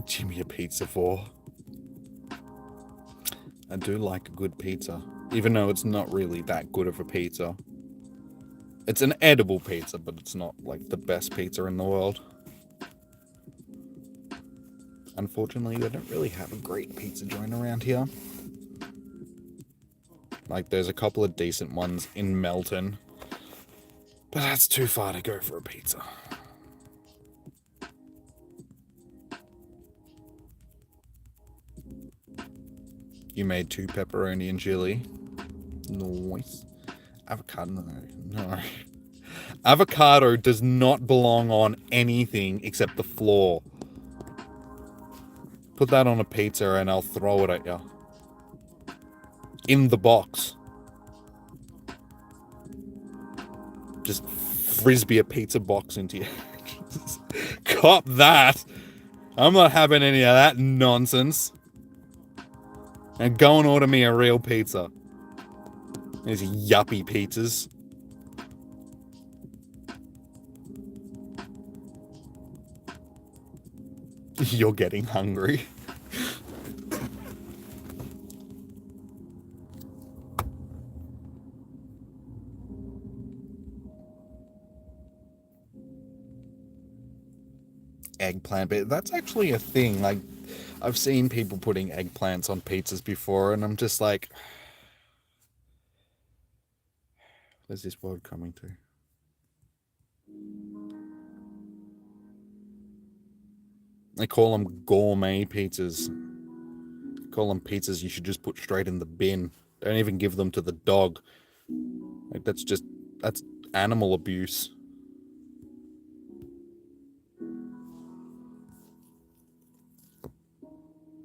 Jimmy a pizza for. I do like a good pizza, even though it's not really that good of a pizza. It's an edible pizza, but it's not like the best pizza in the world. Unfortunately, they don't really have a great pizza joint around here. Like, there's a couple of decent ones in Melton, but that's too far to go for a pizza. You made 2 pepperoni and chili. Nice. Avocado, no. Avocado does not belong on anything except the floor. Put that on a pizza and I'll throw it at you. In the box. Just frisbee a pizza box into you. Cop that. I'm not having any of that nonsense. And go and order me a real pizza. These yuppie pizzas. You're getting hungry. Eggplant, but that's actually a thing. Like, I've seen people putting eggplants on pizzas before, and I'm just like, where's this world coming to? They call them gourmet pizzas. They call them pizzas you should just put straight in the bin. Don't even give them to the dog. Like, that's animal abuse.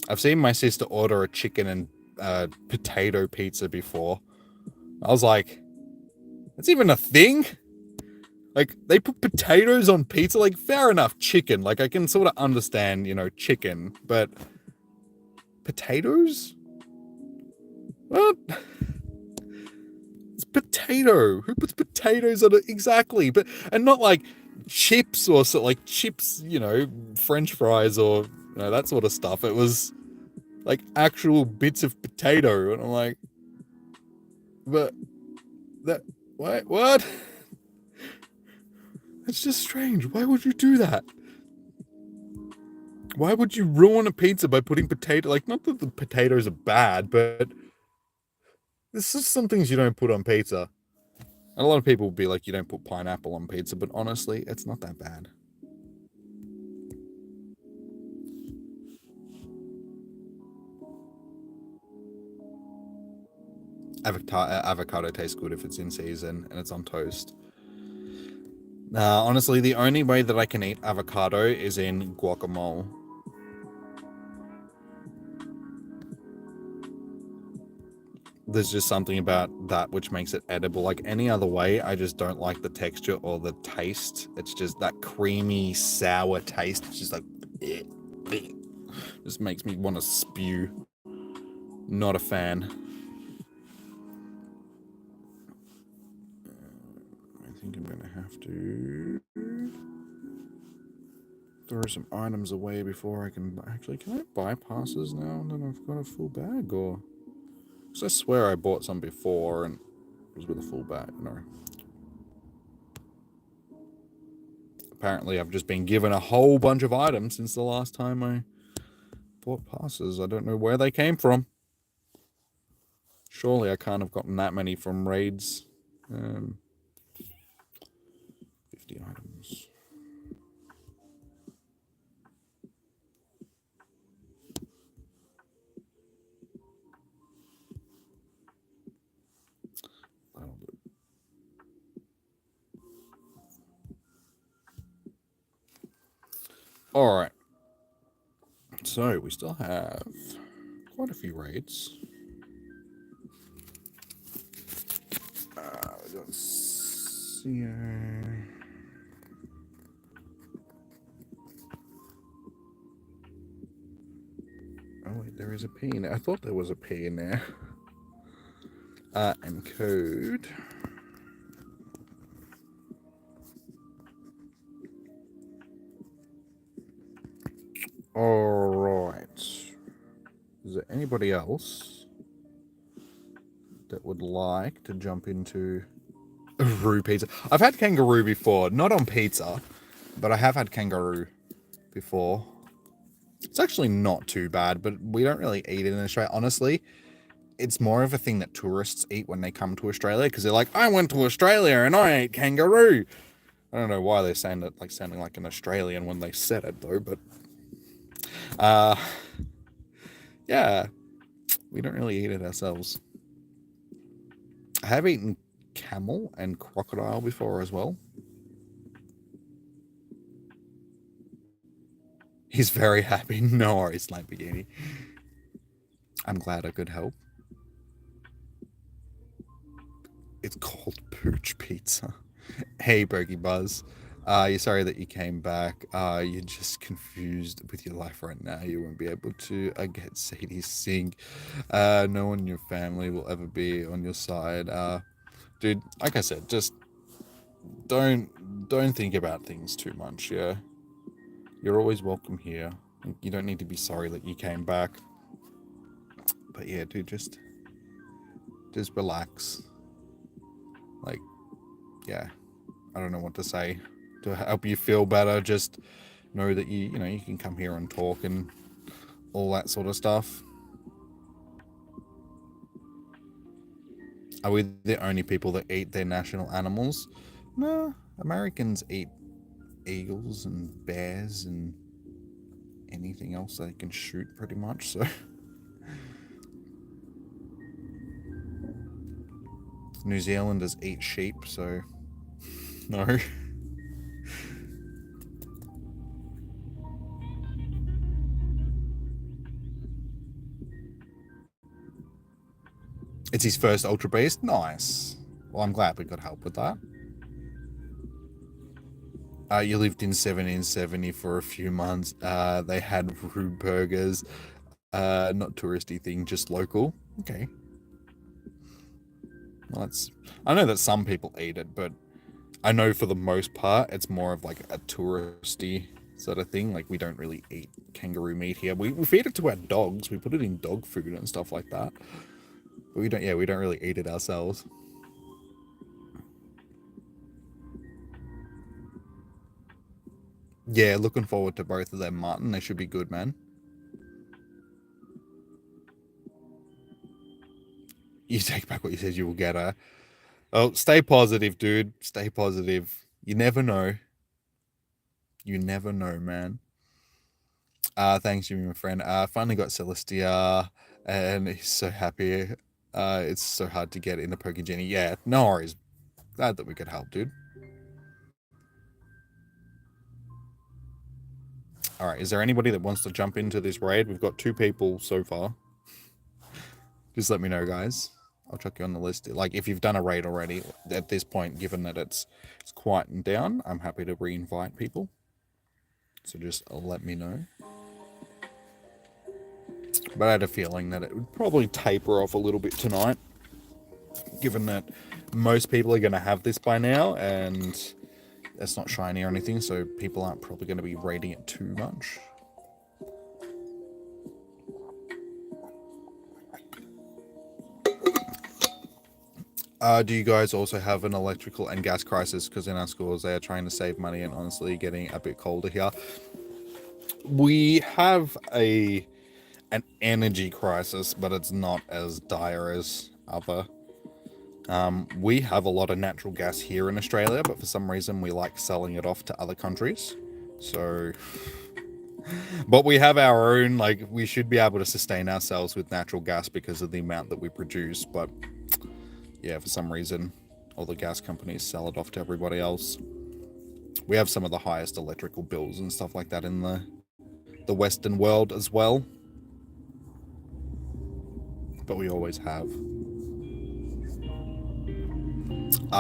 I've seen my sister order a chicken and potato pizza before. I was like, that's even a thing? Like, they put potatoes on pizza? Like, fair enough, chicken. Like, I can sort of understand, chicken, but potatoes? What? It's potato. Who puts potatoes on it? Exactly. And not like chips or so, like chips, French fries or that sort of stuff. It was like actual bits of potato, and I'm like, but that what? It's just strange. Why would you do that? Why would you ruin a pizza by putting potato? Like, not that the potatoes are bad, but this is some things you don't put on pizza. And a lot of people will be like, you don't put pineapple on pizza, but honestly, it's not that bad. Avocado tastes good if it's in season and it's on toast. Honestly, the only way that I can eat avocado is in guacamole. There's just something about that which makes it edible. Like any other way, I just don't like the texture or the taste. It's just that creamy, sour taste. It's just like, just makes me want to spew. Not a fan. I think I'm gonna have to throw some items away before I can actually. Can I buy passes now that I've got a full bag, or? Because I swear I bought some before and it was with a full bag. No. Apparently, I've just been given a whole bunch of items since the last time I bought passes. I don't know where they came from. Surely I can't have gotten that many from raids. 50 items. That'll do. Alright. So, we still have quite a few raids. We got CO. Oh wait, there is a P in there. I thought there was a P in there. And code. Alright. Is there anybody else that would like to jump into Roo pizza? I've had kangaroo before, not on pizza, but I have had kangaroo before. It's actually not too bad, but we don't really eat it in Australia. Honestly, it's more of a thing that tourists eat when they come to Australia, because they're like, I went to Australia and I ate kangaroo. I don't know why they're saying that, like sounding like an Australian when they said it though, but yeah, we don't really eat it ourselves. I have eaten camel and crocodile before as well. He's very happy. No worries, Lamborghini. I'm glad I could help. It's called Pooch Pizza. Hey, Bergie Buzz. You're sorry that you came back. You're just confused with your life right now. You won't be able to get Sadie sing. No one in your family will ever be on your side. Dude, like I said, just don't think about things too much, yeah? You're always welcome here. You don't need to be sorry that you came back. But yeah, dude, just relax. Like, yeah, I don't know what to say to help you feel better. Just know that you can come here and talk and all that sort of stuff. Are we the only people that eat their national animals? No, Americans eat eagles and bears and anything else they can shoot pretty much, so. New Zealanders eat sheep, so no. It's his first Ultra Beast? Nice. Well, I'm glad we could help with that. You lived in 1770 for a few months. They had rude burgers. Not touristy thing, just local. Okay. Well, I know that some people eat it, but I know for the most part, it's more of like a touristy sort of thing. Like, we don't really eat kangaroo meat here. We feed it to our dogs. We put it in dog food and stuff like that. But we don't really eat it ourselves. Yeah, looking forward to both of them, Martin. They should be good, man. You take back what you said. You will get her. Oh, stay positive, dude. Stay positive. You never know. You never know, man. Thanks, Jimmy, my friend. Finally got Celesteela, and he's so happy. It's so hard to get in the Pokegenie. Yeah, no worries. Glad that we could help, dude. Alright, is there anybody that wants to jump into this raid? We've got 2 people so far. Just let me know, guys. I'll chuck you on the list. Like, if you've done a raid already, at this point, given that it's quieting down, I'm happy to re-invite people. So just let me know. But I had a feeling that it would probably taper off a little bit tonight, given that most people are going to have this by now, and it's not shiny or anything, so people aren't probably going to be raiding it too much. Do you guys also have an electrical and gas crisis? Because in our schools, they are trying to save money and honestly getting a bit colder here. We have an energy crisis, but it's not as dire as other. We have a lot of natural gas here in Australia, but for some reason we like selling it off to other countries. So, but we have our own, like, we should be able to sustain ourselves with natural gas because of the amount that we produce. But yeah, for some reason, all the gas companies sell it off to everybody else. We have some of the highest electrical bills and stuff like that in the Western world as well. But we always have.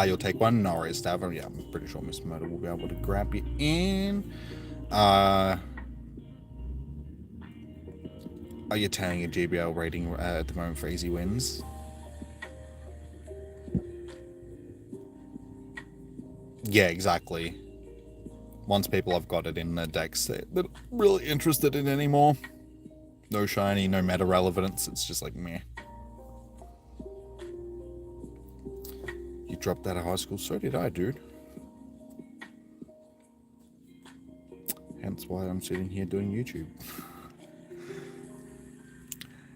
You'll take one. No worries, Stavro. Yeah, I'm pretty sure Miss Murder will be able to grab you in. Are you telling your GBL rating at the moment for easy wins? Yeah, exactly. Once people have got it in their decks, they're not really interested in anymore. No shiny, no meta relevance. It's just like meh. You dropped out of high school, so did I, dude. Hence why I'm sitting here doing YouTube.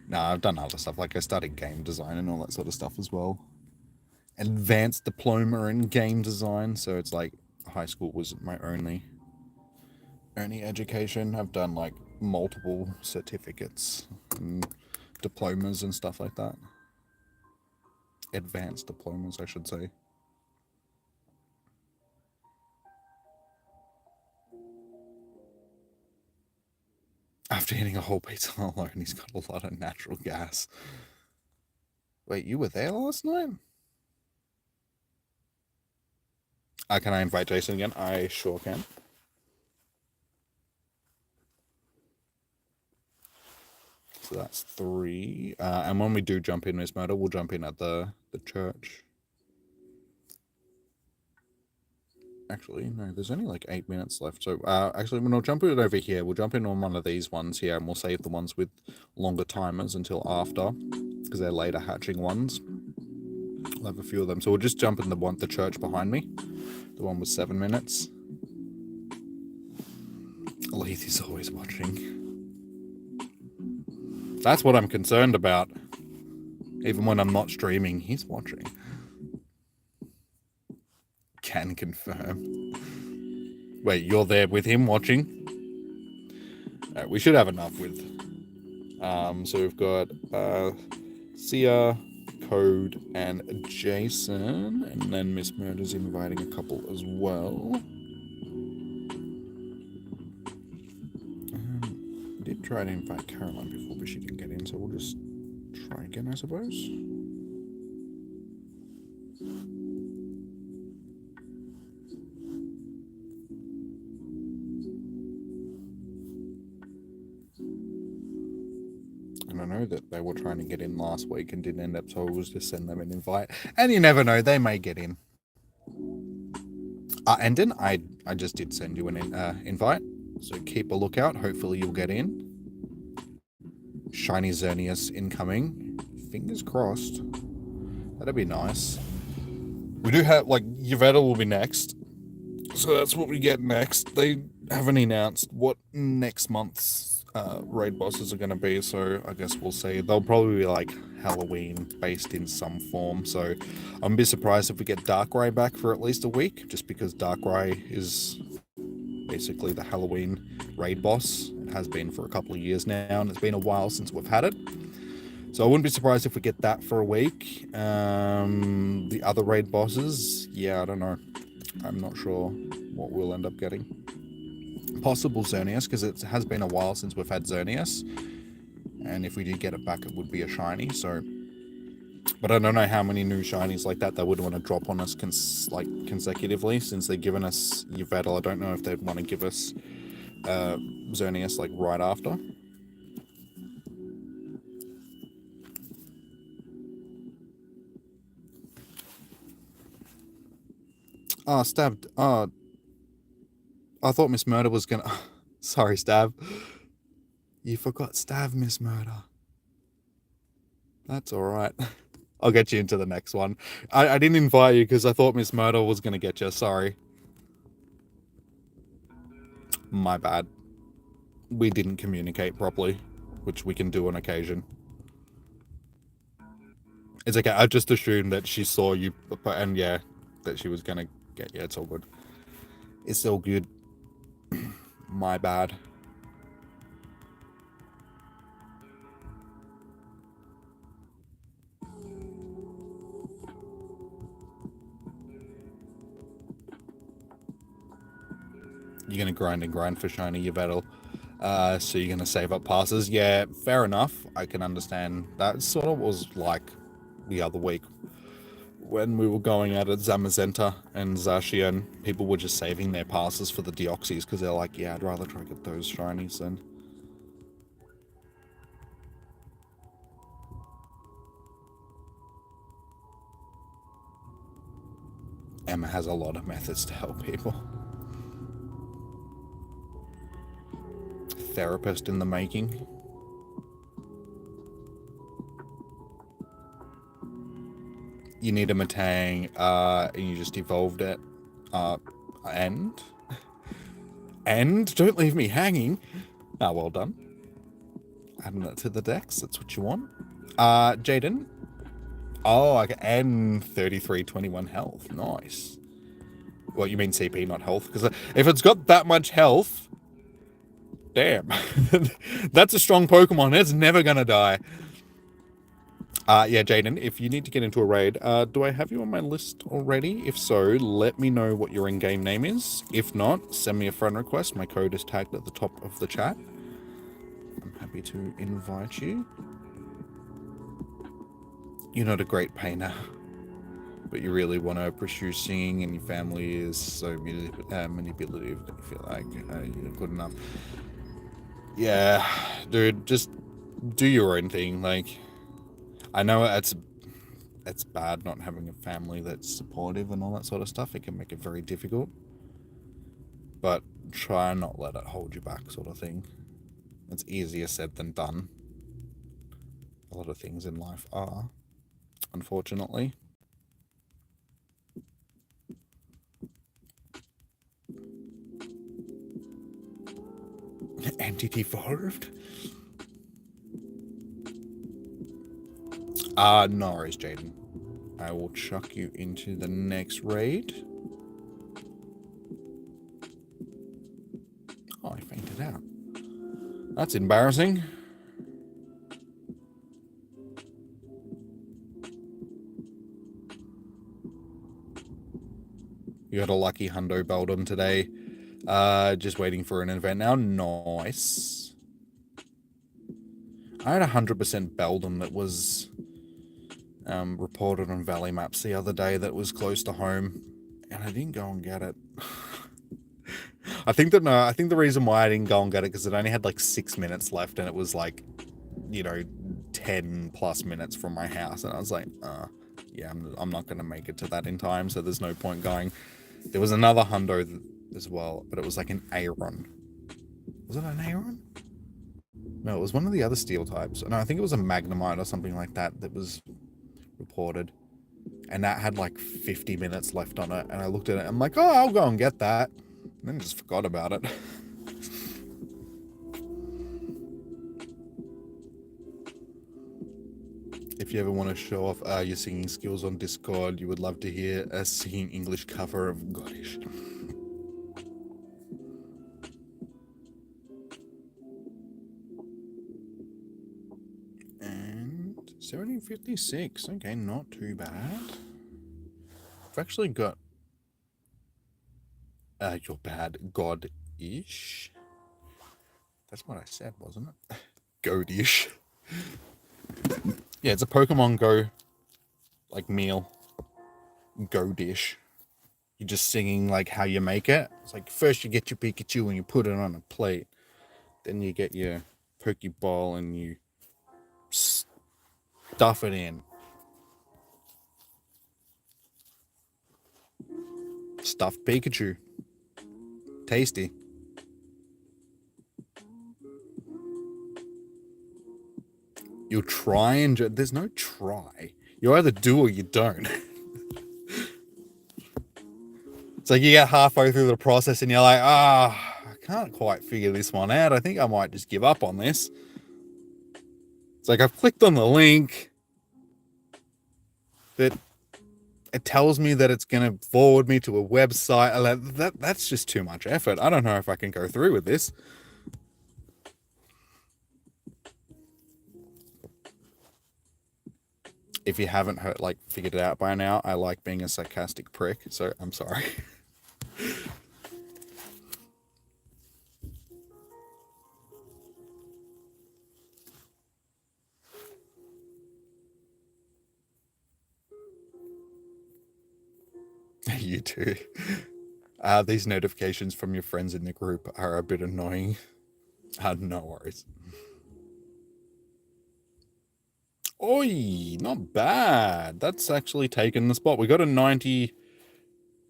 Nah, I've done other stuff. Like I studied game design and all that sort of stuff as well. Advanced diploma in game design, so it's like high school wasn't my only education. I've done like multiple certificates and diplomas and stuff like that. Advanced diplomas, I should say. After eating a whole pizza alone, he's got a lot of natural gas. Wait, you were there last night? Can I invite Jason again? I sure can. So that's 3. And when we do jump in Miss Murder, we'll jump in at the church. Actually, no, there's only like 8 minutes left. So actually, we'll jump in over here. We'll jump in on one of these ones here, and we'll save the ones with longer timers until after, because they're later hatching ones. I'll have a few of them. So we'll just jump in the church behind me. The one with 7 minutes. Leith is always watching. That's what I'm concerned about. Even when I'm not streaming, he's watching. Can confirm. Wait, you're there with him watching? We should have enough with. So we've got Sia, Code, and Jason, and then Miss Murder's inviting a couple as well. Did try to invite Caroline before, but she didn't get in, so we'll just try again, I suppose. And I know that they were trying to get in last week and didn't end up, so I was just send them an invite. And you never know, they may get in. Endon, I just did send you an invite, so keep a lookout. Hopefully you'll get in. Shiny Xerneas incoming. Fingers crossed. That'd be nice. We do have, like, Yvetta will be next. So that's what we get next. They haven't announced what next month's raid bosses are going to be, so I guess we'll see. They'll probably be, like, Halloween-based in some form, so I'm a bit surprised if we get Darkrai back for at least a week, just because Darkrai is basically the Halloween raid boss. It has been for a couple of years now, and it's been a while since we've had it. So I wouldn't be surprised if we get that for a week. The other raid bosses, yeah, I don't know. I'm not sure what we'll end up getting. Possible Xerneas, because it has been a while since we've had Xerneas. And if we did get it back, it would be a shiny, so... But I don't know how many new shinies like that they would want to drop on us consecutively, since they've given us Yveltal. I don't know if they'd want to give us Xerneas like right after. Oh, stabbed. Oh, I thought Miss Murder was gonna... Sorry, Stab. You forgot Stab, Miss Murder. That's alright. I'll get you into the next one. I didn't invite you because I thought Miss Murder was gonna get you. Sorry. My bad. We didn't communicate properly, which we can do on occasion. It's okay. I just assumed that she saw you, and yeah, that she was gonna get you. It's all good. It's all good. My bad. You're gonna grind and grind for shiny Yveltal. So you're gonna save up passes. Yeah, fair enough. I can understand. That sort of was like the other week when we were going out at Zamazenta and Zacian. People were just saving their passes for the Deoxys because they're like, yeah, I'd rather try to get those shinies than... Emma has a lot of methods to help people. Therapist in the making. You need a Matang, and you just evolved it. And don't leave me hanging. Ah, well done. Adding that to the decks, that's what you want. Jaden. Oh, okay, and 3321 health. Nice. Well, you mean CP, not health? Because if it's got that much health, damn. That's a strong Pokemon. It's never gonna die. Yeah, Jaden, if you need to get into a raid, do I have you on my list already? If so, let me know what your in-game name is. If not, send me a friend request. My code is tagged at the top of the chat. I'm happy to invite you. You're not a great painter, but you really want to pursue singing and your family is so manipulative that you feel like you're good enough. Yeah, dude, just do your own thing. Like, I know it's bad not having a family that's supportive and all that sort of stuff. It can make it very difficult. But try and not let it hold you back, sort of thing. It's easier said than done. A lot of things in life are, unfortunately. Entity evolved? No worries, Jaden. I will chuck you into the next raid. Oh, I fainted out. That's embarrassing. You got a lucky hundo Beldum today. Just waiting for an event now. Nice. I had 100% Beldum that was reported on Valley Maps the other day that was close to home, and I didn't go and get it. I think the reason why I didn't go and get it because it only had like 6 minutes left, and it was like, 10 plus minutes from my house, and I was like, yeah, I'm not gonna make it to that in time, so there's no point going. There was another hundo as well, but it was like an Aeron. Was it an Aeron? No, it was one of the other steel types. No, I think it was a Magnemite or something like that that was reported. And that had like 50 minutes left on it. And I looked at it, I'm like, oh, I'll go and get that. And then just forgot about it. If you ever want to show off your singing skills on Discord, you would love to hear a singing English cover of Godish. And 1756. Okay, not too bad. I've actually got you're bad God-ish. That's what I said, wasn't it? Godish. Yeah, it's a Pokemon Go like meal. Go dish. You're just singing like how you make it. It's like first you get your Pikachu and you put it on a plate. Then you get your Pokeball and you stuff it in. Stuffed Pikachu. Tasty. You'll try and... There's no try. You either do or you don't. It's like you get halfway through the process and you're like, I can't quite figure this one out. I think I might just give up on this. It's like I've clicked on the link. That it tells me that it's going to forward me to a website. That's just too much effort. I don't know if I can go through with this. If you haven't figured it out by now, I like being a sarcastic prick, so I'm sorry. You too. These notifications from your friends in the group are a bit annoying. No worries. Oi, not bad. That's actually taken the spot. We got a 90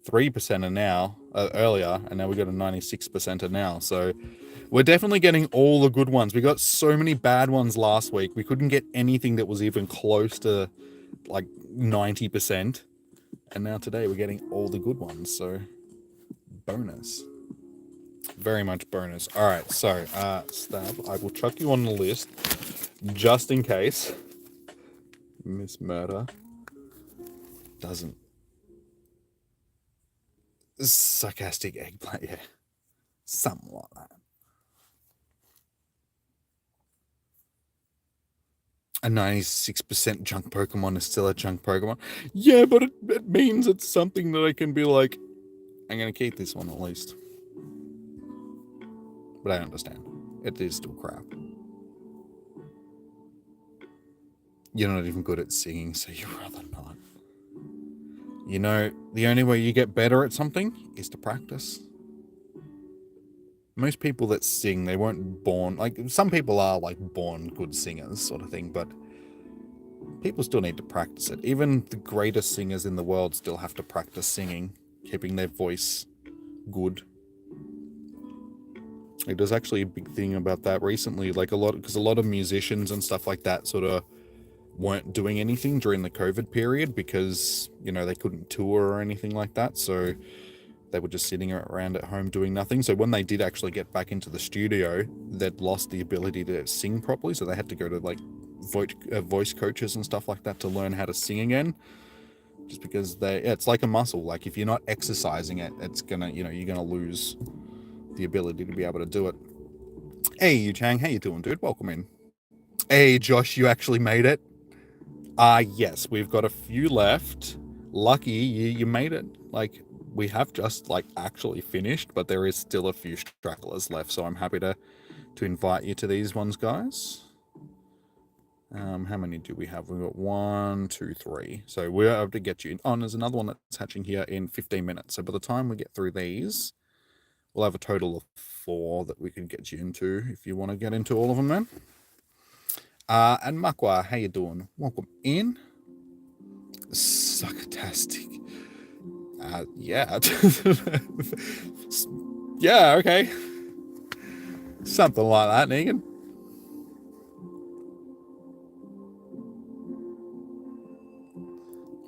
93% now, earlier, and now we got a 96% now. So we're definitely getting all the good ones. We got so many bad ones last week. We couldn't get anything that was even close to like 90%. And now today we're getting all the good ones. So bonus. Very much bonus. All right, so Stab, I will chuck you on the list just in case Miss Murder doesn't. Sarcastic eggplant, yeah. Something like that. A 96% junk Pokemon is still a junk Pokemon. Yeah, but it means it's something that I can be like, I'm going to keep this one at least. But I understand. It is still crap. You're not even good at singing, so you'd rather not. You know, the only way you get better at something is to practice. Most people that sing, they weren't born, like, some people are, like, born good singers sort of thing, but people still need to practice it. Even the greatest singers in the world still have to practice singing, keeping their voice good. Like, there's actually a big thing about that recently, like because a lot of musicians and stuff like that sort of weren't doing anything during the COVID period because, you know, they couldn't tour or anything like that. So they were just sitting around at home doing nothing. So when they did actually get back into the studio, they'd lost the ability to sing properly. So they had to go to like voice coaches and stuff like that to learn how to sing again. Just because it's like a muscle. Like if you're not exercising it, it's gonna, you know, you're gonna lose the ability to be able to do it. Hey, Yu Chang, how you doing, dude? Welcome in. Hey, Josh, you actually made it. Yes, we've got a few left. Lucky you made it. Like, we have just, like, actually finished, but there is still a few stragglers left, so I'm happy to invite you to these ones, guys. How many do we have? We've got 1, 2, 3. So we're able to get you in. Oh, and there's another one that's hatching here in 15 minutes. So by the time we get through these, we'll have a total of 4 that we can get you into if you want to get into all of them, then. And Makwa, how you doing? Welcome in. Sarcastic. Yeah. Yeah, okay. Something like that, Negan.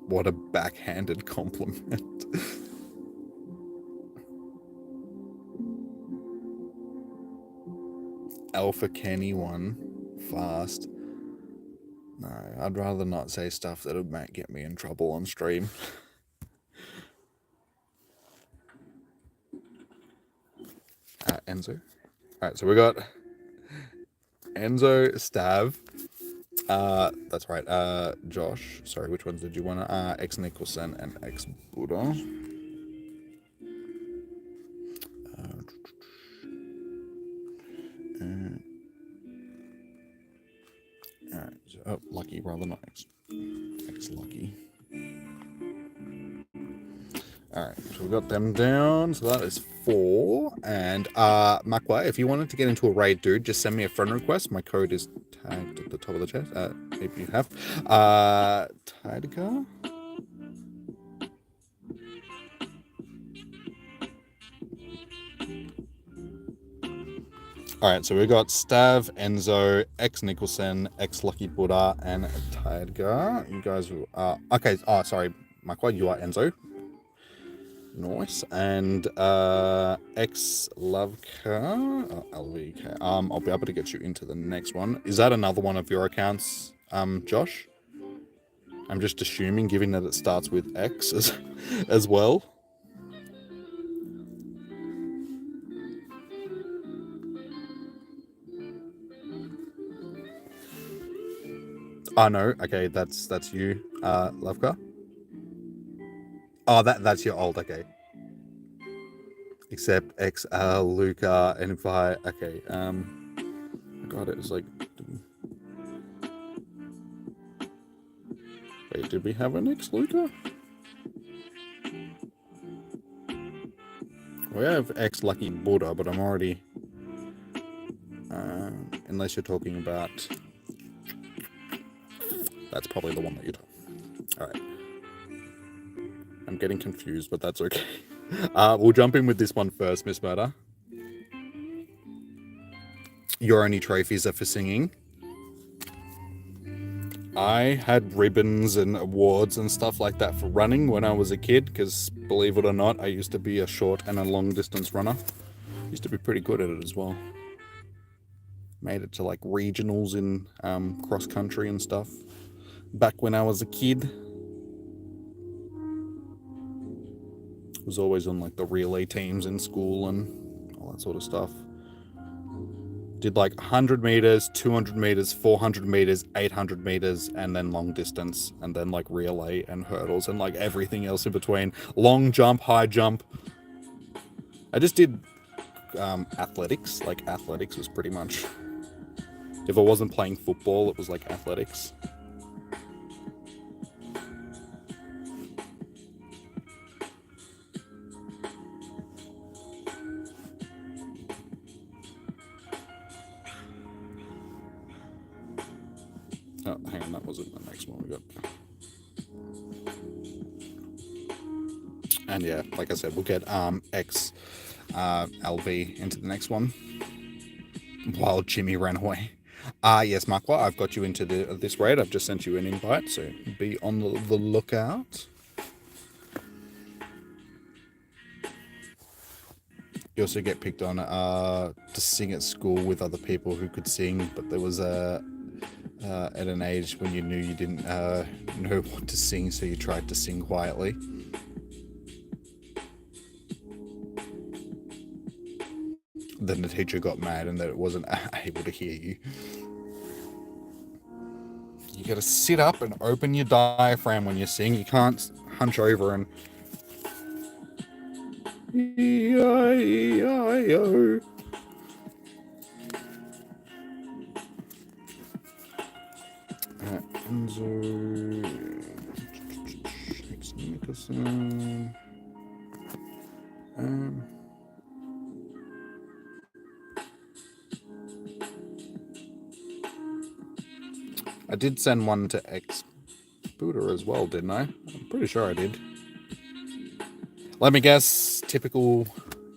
What a backhanded compliment. Alpha Kenny one. Fast. No, I'd rather not say stuff that might get me in trouble on stream. Enzo. Alright, so we got Enzo, Stav. That's right. Josh. Sorry, which ones did you want to? X Nicholson and X Buddha. Alright, so, Lucky rather not X Lucky. Alright, so we got them down. So that is 4. And Makwa, if you wanted to get into a raid, dude, just send me a friend request. My code is tagged at the top of the chat. If you have. Tideka? Alright, so we got Stav, Enzo, X Nicholson, X Lucky Buddha, and Tidega. You guys are okay. Oh, sorry, Makwa, you are Enzo. Nice. And X Loveka, LVK. I'll be able to get you into the next one. Is that another one of your accounts, Josh? I'm just assuming, given that it starts with X as well. Oh no, okay, that's you, Loveka. Oh, that's your old, okay. Except XL, Luca, and if I, okay, God, it was like, wait, did we have an X Luca? We have X Lucky Buddha, but I'm already, unless you're talking about, that's probably the one that you're talking. Alright. I'm getting confused, but that's okay. We'll jump in with this one first, Miss Murder. Your only trophies are for singing. I had ribbons and awards and stuff like that for running when I was a kid, because believe it or not, I used to be a short and a long distance runner. Used to be pretty good at it as well. Made it to like regionals in cross country and stuff back when I was a kid. Was always on like the relay teams in school and all that sort of stuff. Did like 100 meters, 200 meters, 400 meters, 800 meters, and then long distance, and then like relay and hurdles and like everything else in between. Long jump, high jump. I just did athletics. Like athletics was pretty much, if I wasn't playing football, it was like athletics. Oh, hang on, that wasn't the next one we got. And yeah, like I said, we'll get X LV into the next one. While Jimmy ran away. Yes, Markwa, I've got you into this raid. I've just sent you an invite, so be on the lookout. You also get picked on to sing at school with other people who could sing, but there was at an age when you knew you didn't know what to sing, so you tried to sing quietly. Then the teacher got mad and that it wasn't able to hear you. You gotta sit up and open your diaphragm when you sing. You can't hunch over and E-I-E-I-O. Enzo. It's Nicholson. I did send one to X Buddha as well, didn't I? I'm pretty sure I did. Let me guess, typical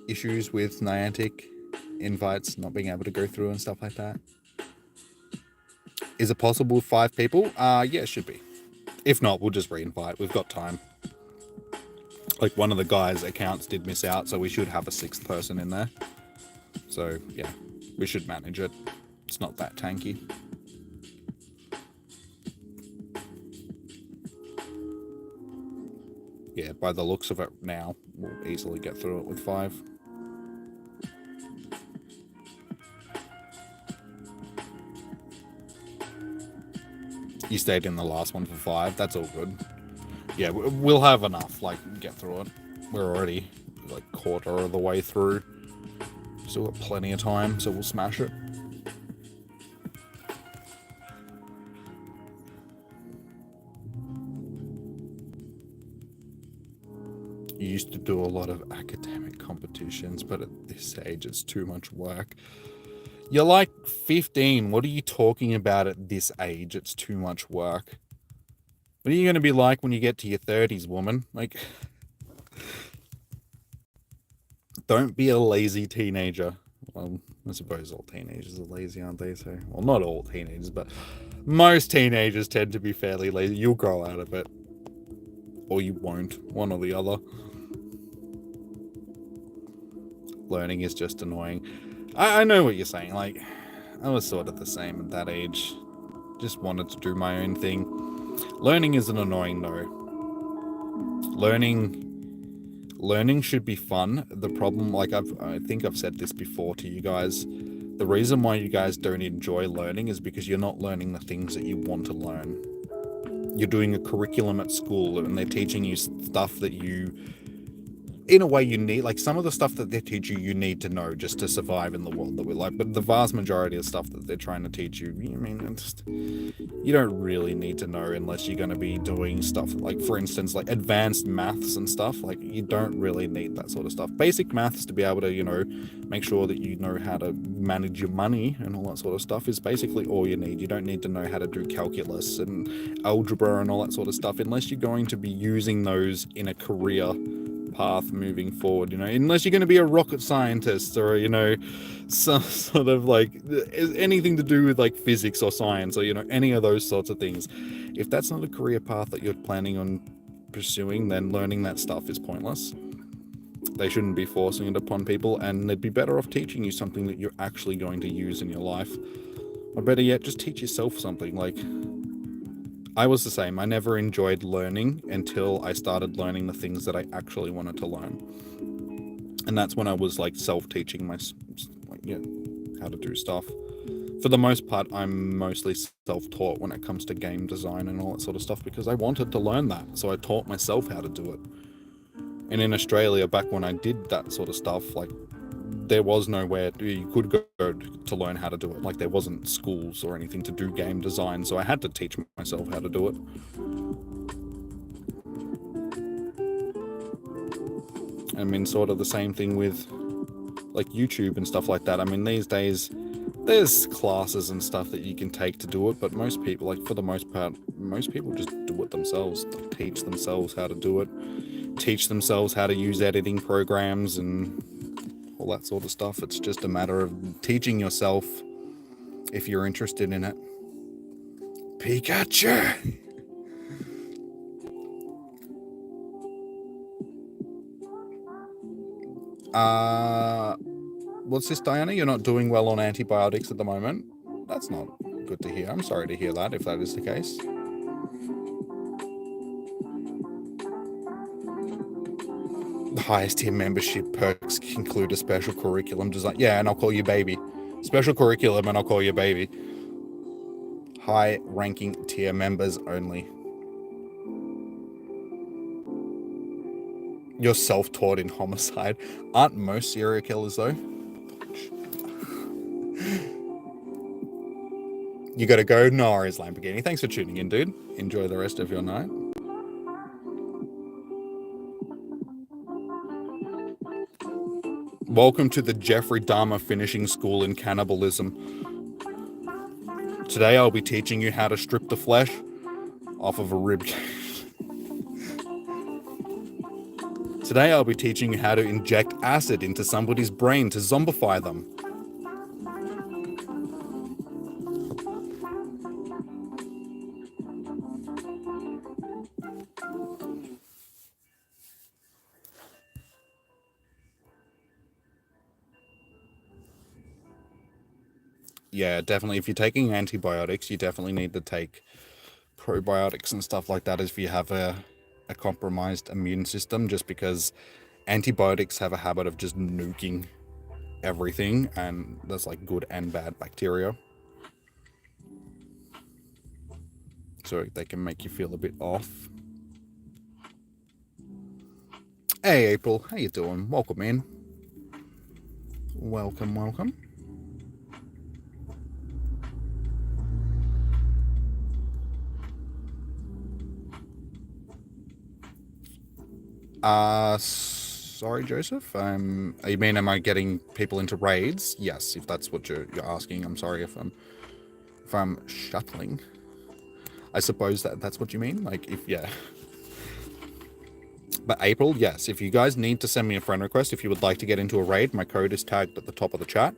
issues with Niantic invites not being able to go through and stuff like that. Is it possible with 5 people? Yeah, it should be. If not, we'll just re-invite. We've got time. Like one of the guys' accounts did miss out, so we should have a 6th person in there. So yeah, we should manage it. It's not that tanky. Yeah, by the looks of it now, we'll easily get through it with 5. You stayed in the last one for 5. That's all good. Yeah, we'll have enough, like, get through it. We're already, like, quarter of the way through. Still got plenty of time, so we'll smash it. You used to do a lot of academic competitions, but at this age, it's too much work. You're like 15. What are you talking about at this age? It's too much work. What are you going to be like when you get to your 30s, woman? Like, don't be a lazy teenager. Well, I suppose all teenagers are lazy, aren't they? So, well, not all teenagers, but most teenagers tend to be fairly lazy. You'll grow out of it. Or you won't. One or the other. Learning is just annoying. I know what you're saying. Like, I was sort of the same at that age. Just wanted to do my own thing. Learning isn't annoying, though. Learning should be fun. The problem, like I think I've said this before to you guys, the reason why you guys don't enjoy learning is because you're not learning the things that you want to learn. You're doing a curriculum at school and they're teaching you stuff that you in a way you need, like, some of the stuff that they teach you, you need to know just to survive in the world that we're like, but the vast majority of stuff that they're trying to teach you, I mean, you don't really need to know unless you're going to be doing stuff like, for instance, like advanced maths and stuff. Like, you don't really need that sort of stuff. Basic maths to be able to, you know, make sure that you know how to manage your money and all that sort of stuff is basically all you need. You don't need to know how to do calculus and algebra and all that sort of stuff unless you're going to be using those in a career path moving forward, you know, unless you're going to be a rocket scientist or, you know, some sort of like anything to do with like physics or science or, you know, any of those sorts of things. If that's not a career path that you're planning on pursuing, then learning that stuff is pointless. They shouldn't be forcing it upon people, and they'd be better off teaching you something that you're actually going to use in your life. Or better yet, just teach yourself something. Like, I was the same. I never enjoyed learning until I started learning the things that I actually wanted to learn. And that's when I was like self-teaching how to do stuff. For the most part, I'm mostly self-taught when it comes to game design and all that sort of stuff because I wanted to learn that. So I taught myself how to do it. And in Australia, back when I did that sort of stuff, like, there was nowhere you could go to learn how to do it. Like, there wasn't schools or anything to do game design, so I had to teach myself how to do it. I mean, sort of the same thing with like YouTube and stuff like that. I mean, these days there's classes and stuff that you can take to do it, but most people, like, for the most part, most people just do it themselves, teach themselves how to do it, teach themselves how to use editing programs and all that sort of stuff. It's just a matter of teaching yourself if you're interested in it. Pikachu! What's this, Diana? You're not doing well on antibiotics at the moment? That's not good to hear. I'm sorry to hear that, if that is the case. The highest tier membership perks include a special curriculum design. Yeah, and I'll call you baby. Special curriculum and I'll call you baby. High ranking tier members only. You're self-taught in homicide. Aren't most serial killers though? You gotta go? No worries, Lamborghini. Thanks for tuning in, dude. Enjoy the rest of your night. Welcome to the Jeffrey Dahmer finishing school in cannibalism. Today I'll be teaching you how to strip the flesh off of a rib cage. Today I'll be teaching you how to inject acid into somebody's brain to zombify them. Yeah, definitely. If you're taking antibiotics, you definitely need to take probiotics and stuff like that if you have a compromised immune system, just because antibiotics have a habit of just nuking everything, and there's like good and bad bacteria. So they can make you feel a bit off. Hey April, how you doing? Welcome in. Welcome, welcome. Sorry, Joseph. You mean, am I getting people into raids? Yes, if that's what you're asking. I'm sorry if I'm shuttling. I suppose that's what you mean. Like, yeah. But April, yes. If you guys need to send me a friend request, if you would like to get into a raid, my code is tagged at the top of the chat.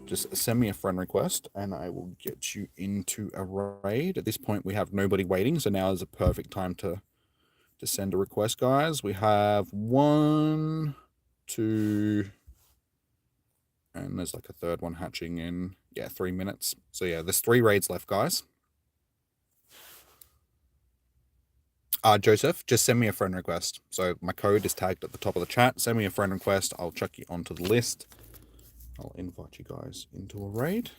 Just send me a friend request and I will get you into a raid. At this point, we have nobody waiting, so now is a perfect time to send a request, guys. We have 1, 2, and there's like a third one hatching in, 3 minutes. So yeah, there's 3 raids left, guys. Joseph, just send me a friend request. So my code is tagged at the top of the chat. Send me a friend request. I'll chuck you onto the list. I'll invite you guys into a raid.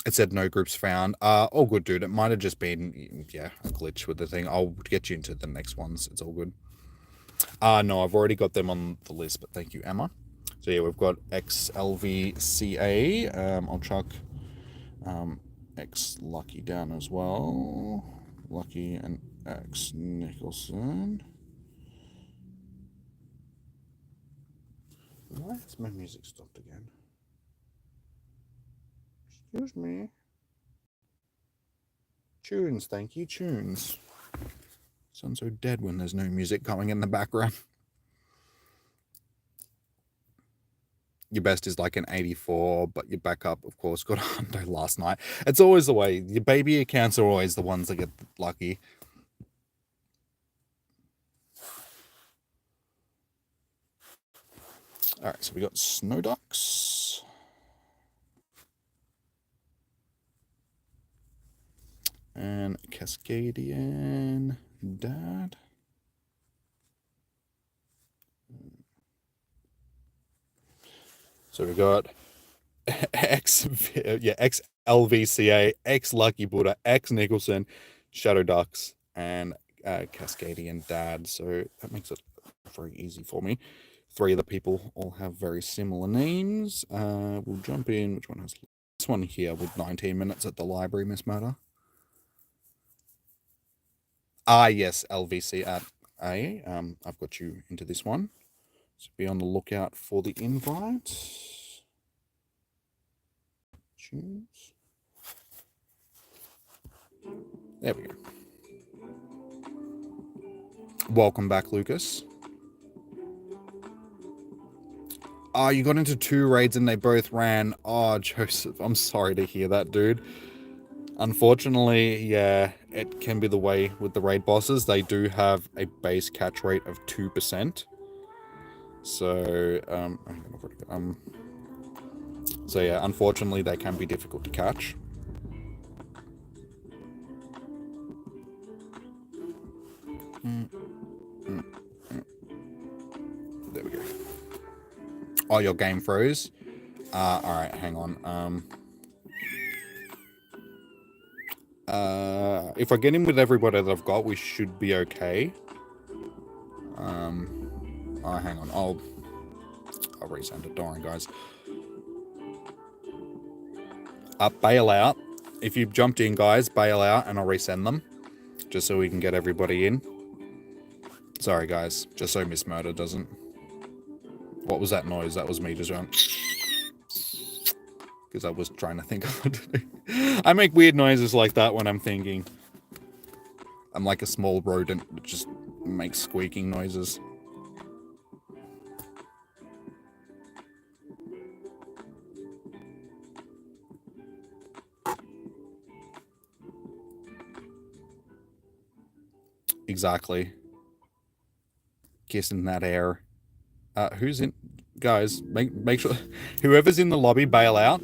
It said no groups found. All good, dude. It might have just been, yeah, a glitch with the thing. I'll get you into the next ones. It's all good. No, I've already got them on the list, but thank you, Emma. So yeah, we've got XLVCA. I'll chuck X Lucky down as well. Lucky and X Nicholson. Why has my music stopped again? Excuse me. Tunes, thank you, tunes. Sounds so dead when there's no music going in the background. Your best is like an 84, but your backup, of course, got a hundo last night. It's always the way. Your baby accounts are always the ones that get lucky. All right, so we got Snowducks. And Cascadian Dad. So we got XLVCA, X Lucky Buddha, X Nicholson, Shadow Ducks, and Cascadian Dad. So that makes it very easy for me. 3 of the people all have very similar names. We'll jump in. Which one has this one here with 19 minutes at the library, Miss Murder? Yes, LVC at A. I've got you into this one. So be on the lookout for the invite. Choose. There we go. Welcome back, Lucas. You got into 2 raids and they both ran. Oh, Joseph, I'm sorry to hear that, dude. Unfortunately, yeah, it can be the way with the raid bosses. They do have a base catch rate of 2%. So, so yeah, unfortunately, they can be difficult to catch. There we go. Oh, your game froze? Alright, hang on. If I get in with everybody that I've got, we should be okay. Hang on. I'll resend it. Don't worry, guys. Bail out. If you've jumped in, guys, bail out and I'll resend them. Just so we can get everybody in. Sorry, guys. Just so Miss Murder doesn't. What was that noise? That was me just going. Because I was trying to think of what to do. I make weird noises like that when I'm thinking. I'm like a small rodent that just makes squeaking noises. Exactly. Kissing that air. Who's in? Guys, make sure whoever's in the lobby, bail out.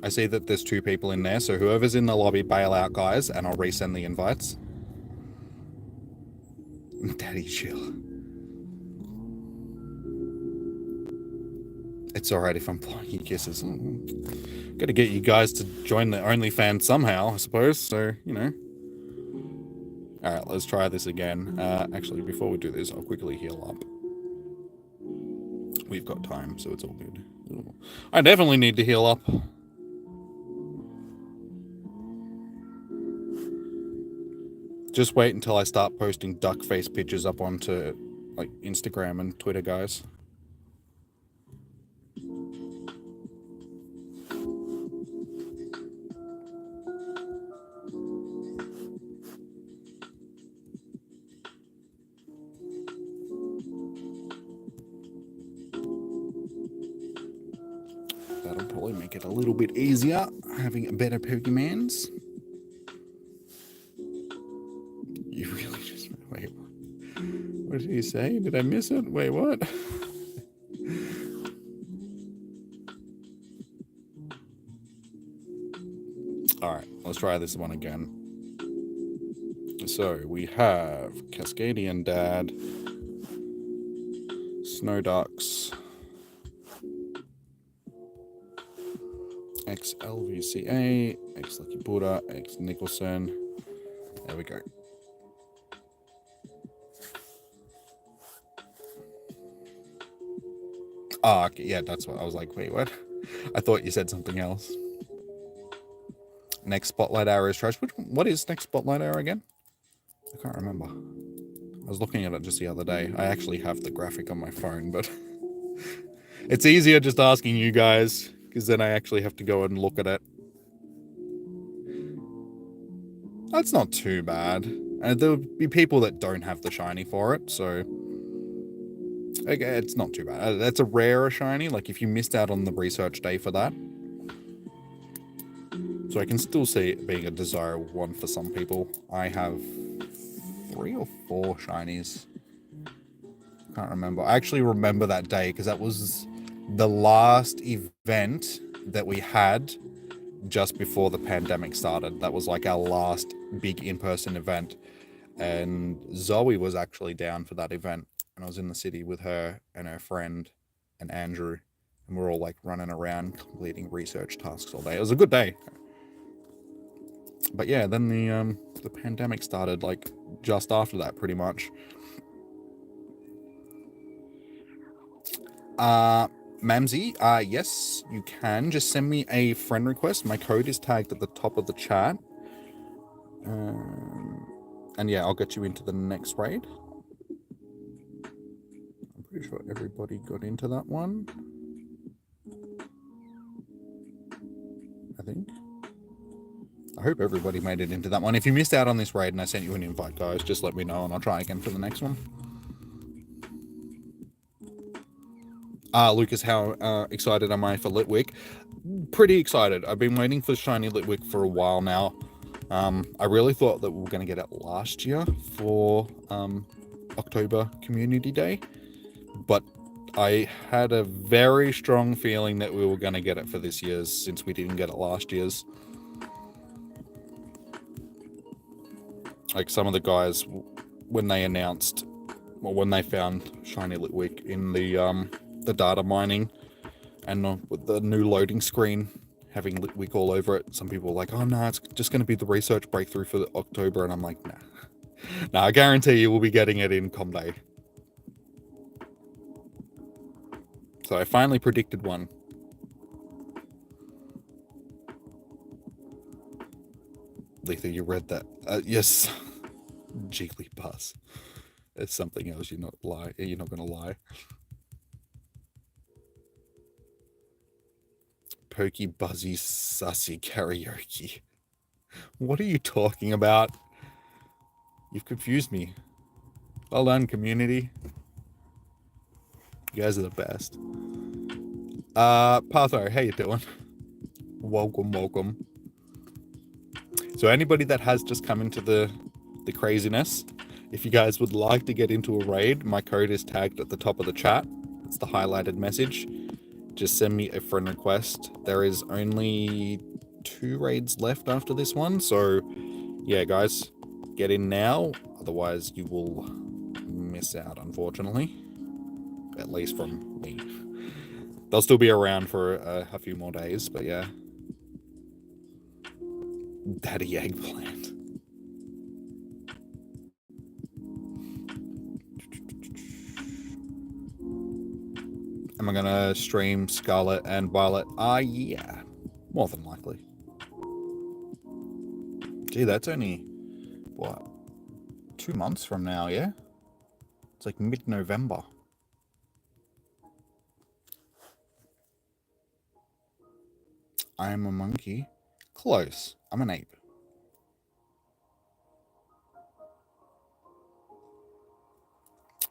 I see that there's 2 people in there, so whoever's in the lobby, bail out, guys, and I'll resend the invites. Daddy, chill. It's alright if I'm blowing you kisses. Gotta get you guys to join the OnlyFans somehow, I suppose, so, you know. Alright, let's try this again. Actually, before we do this, I'll quickly heal up. We've got time, so it's all good. I definitely need to heal up. Just wait until I start posting duck face pictures up onto, like, Instagram and Twitter, guys. That'll probably make it a little bit easier, having better Pokemons. You really just... Wait, what did he say? Did I miss it? Wait, what? Alright, let's try this one again. So, we have Cascadian Dad, Snowducks, X LVCA, X Lucky Buddha, X Nicholson. There we go. Oh, okay, yeah, that's what I was like. Wait, what? I thought you said something else. Next Spotlight Hour is trash. What is next Spotlight Hour again? I can't remember. I was looking at it just the other day. I actually have the graphic on my phone, but it's easier just asking you guys, because then I actually have to go and look at it. That's not too bad. And there'll be people that don't have the shiny for it, so okay, it's not too bad. That's a rarer shiny, like if you missed out on the research day for that. So I can still see it being a desirable one for some people. I have 3 or 4 shinies. Can't remember. I actually remember that day because that was the last event that we had just before the pandemic started. That was like our last big in-person event. And Zoe was actually down for that event. And I was in the city with her and her friend and Andrew. And we're all like running around completing research tasks all day. It was a good day. But yeah, then the pandemic started like just after that, pretty much. Mamsie, yes, you can. Just send me a friend request. My code is tagged at the top of the chat. And yeah, I'll get you into the next raid. I'm pretty sure everybody got into that one. I think. I hope everybody made it into that one. If you missed out on this raid and I sent you an invite, guys, just let me know and I'll try again for the next one. Lucas, how excited am I for Litwick? Pretty excited. I've been waiting for shiny Litwick for a while now. I really thought that we were going to get it last year for October Community Day, but I had a very strong feeling that we were going to get it for this year's since we didn't get it last year's. Like some of the guys, when they announced, or when they found shiny Litwick in the data mining and with the new loading screen having Litwick all over it, some people were like, oh no, it's just going to be the research breakthrough for October. And I'm like, nah, I guarantee you we'll be getting it in Com Day. So I finally predicted one. Letha, you read that? Yes. Jigglypuff. It's something else. You're not going to lie. Pokey Buzzy Sussy Karaoke. What are you talking about? You've confused me. Well done, community. You guys are the best. Patho, how you doing? Welcome. So anybody that has just come into the craziness, if you guys would like to get into a raid, my code is tagged at the top of the chat. It's the highlighted message. Just send me a friend request. There is only 2 raids left after this one, so yeah, guys, get in now. Otherwise, you will miss out, unfortunately. At least from me. They'll still be around for a few more days, but yeah. Daddy Eggplant. Am I gonna stream Scarlet and Violet? Yeah. More than likely. Gee, that's only, what, 2 months from now, yeah? It's like mid-November. I am a monkey. Close. I'm an ape.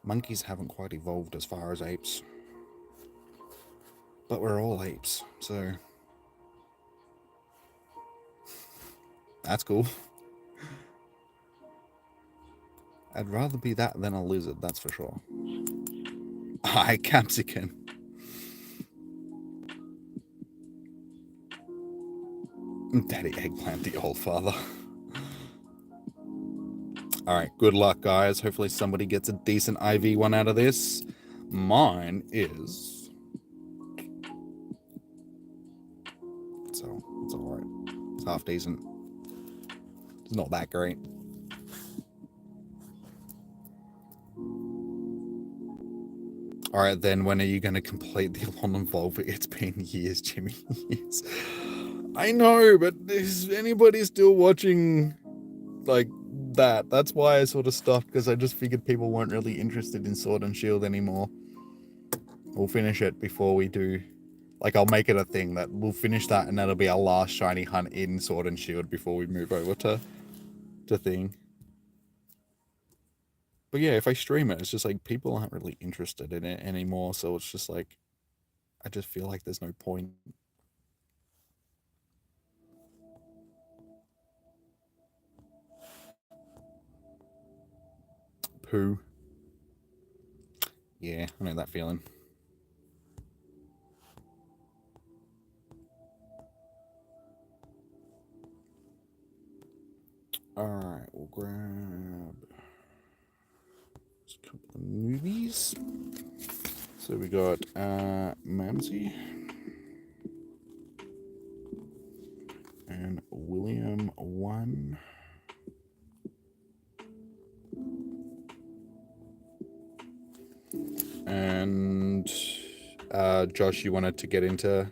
Monkeys haven't quite evolved as far as apes. But we're all apes, so that's cool. I'd rather be that than a lizard, that's for sure. Hi, Capsicum. Daddy Eggplant, the old father. Alright, good luck, guys. Hopefully somebody gets a decent IV one out of this. Mine is so it's alright. It's half decent. It's not that great. Alright then, when are you going to complete the Alon Volva? It's been years, Jimmy. Years. I know, but is anybody still watching, like, that? That's why I sort of stopped, because I just figured people weren't really interested in Sword and Shield anymore. We'll finish it before we do... Like, I'll make it a thing that we'll finish that, and that'll be our last shiny hunt in Sword and Shield before we move over to thing. But yeah, if I stream it, it's just like people aren't really interested in it anymore, so it's just like I just feel like there's no point. Poo. Yeah, I know that feeling. Alright, we'll grab a couple of newbies. So we got Mamsie and William 1. And Josh, you wanted to get into...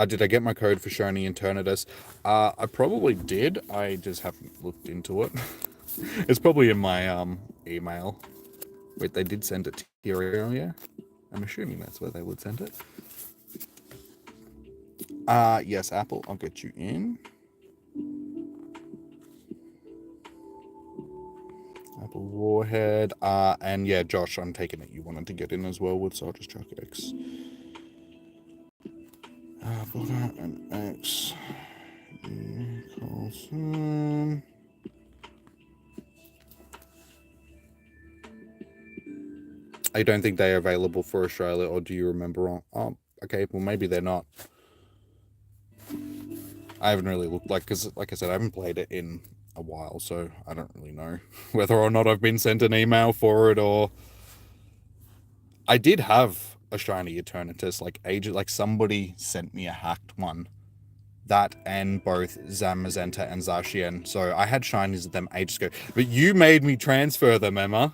did I get my code for Shiny Eternatus? I probably did. I just haven't looked into it. It's probably in my email. Wait, they did send it to you earlier? I'm assuming that's where they would send it. Yes, Apple, I'll get you in. Apple Warhead. And yeah, Josh, I'm taking it you wanted to get in as well with, so I'll just chuck X. Buddha and X. Carlson. I don't think they're available for Australia, or do you remember wrong? Oh, okay, well maybe they're not. I haven't really looked, because like I said, I haven't played it in a while, so I don't really know whether or not I've been sent an email for it, or... I did have a Shiny Eternatus, like somebody sent me a hacked one. That and both Zamazenta and Zacian, so I had shinies of them ages ago. But you made me transfer them, Emma.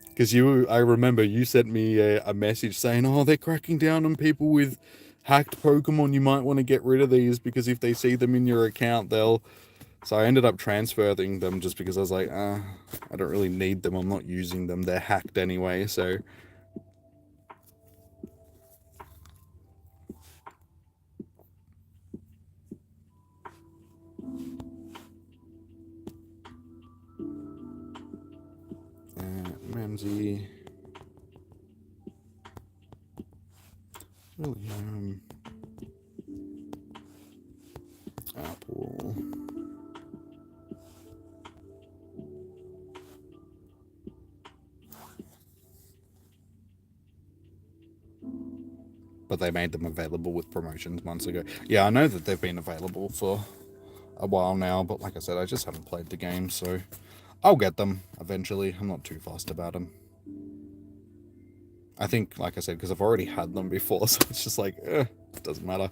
Because I remember you sent me a message saying, oh, they're cracking down on people with hacked Pokemon. You might want to get rid of these because if they see them in your account, they'll... So I ended up transferring them just because I was like, I don't really need them. I'm not using them. They're hacked anyway, so... Ramsey... William... Apple... But they made them available with promotions months ago. Yeah, I know that they've been available for a while now, but like I said, I just haven't played the game, so I'll get them eventually. I'm not too fussed about them. I think, like I said, because I've already had them before, so it's just like, it doesn't matter.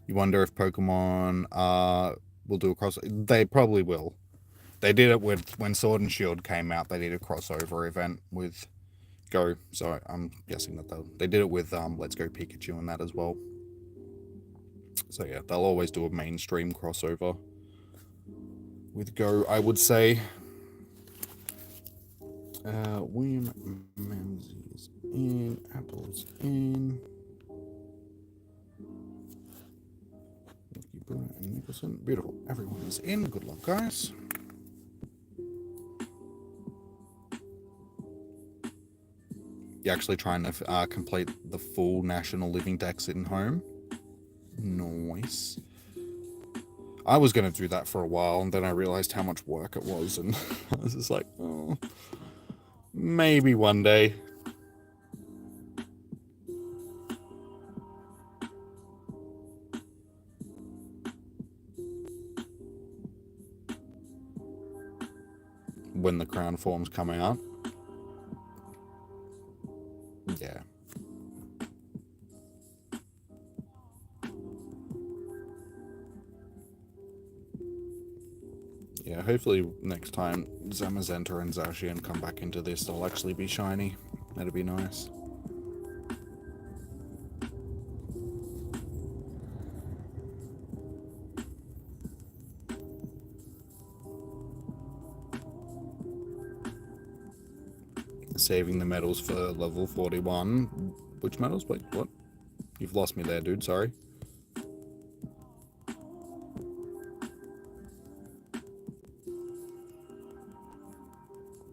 You wonder if Pokemon will do a crossover. They probably will. They did it when Sword and Shield came out. They did a crossover event with Go, so I'm guessing that they did it with Let's Go Pikachu and that as well. So yeah, they'll always do a mainstream crossover with Go, I would say. William Mamsie's in, Apple's in. And Nicholson, beautiful. Everyone is in. Good luck, guys. You're actually trying to complete the full National Living Dex in home. Nice. I was going to do that for a while, and then I realized how much work it was, and I was just like, oh, maybe one day. When the crown forms come out. Yeah. Yeah, hopefully next time Zamazenta and Zacian come back into this, they'll actually be shiny. That'd be nice. Saving the medals for level 41. Which medals? Wait, what? You've lost me there, dude. Sorry.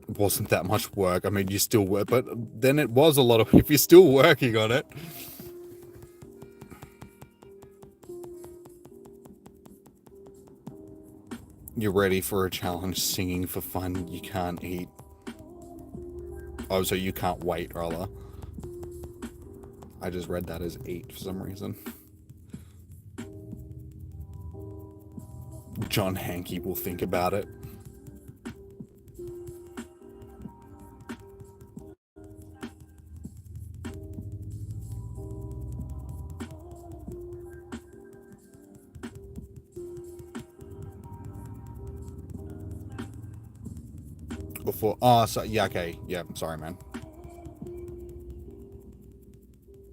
It wasn't that much work. I mean, you still work, but then it was a lot of... If you're still working on it... You're ready for a challenge singing for fun. You can't eat. Oh, so you can't wait, rather. I just read that as eat for some reason. John Hankey will think about it. Before, oh, so, yeah, okay, yeah, sorry, man.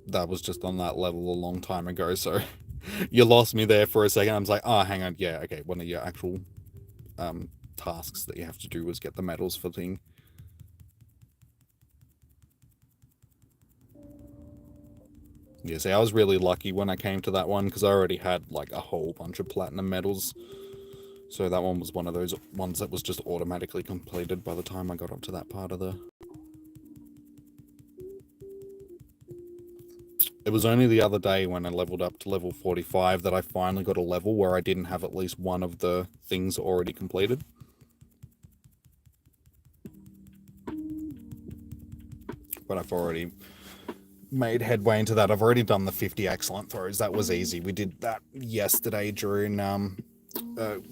That was just on that level a long time ago, so you lost me there for a second. I was like, oh, hang on, yeah, okay, one of your actual tasks that you have to do was get the medals for thing. Yeah, see, I was really lucky when I came to that one, because I already had, like, a whole bunch of platinum medals. So that one was one of those ones that was just automatically completed by the time I got up to that part of the... It was only the other day when I leveled up to level 45 that I finally got a level where I didn't have at least one of the things already completed. But I've already made headway into that. I've already done the 50 excellent throws. That was easy. We did that yesterday during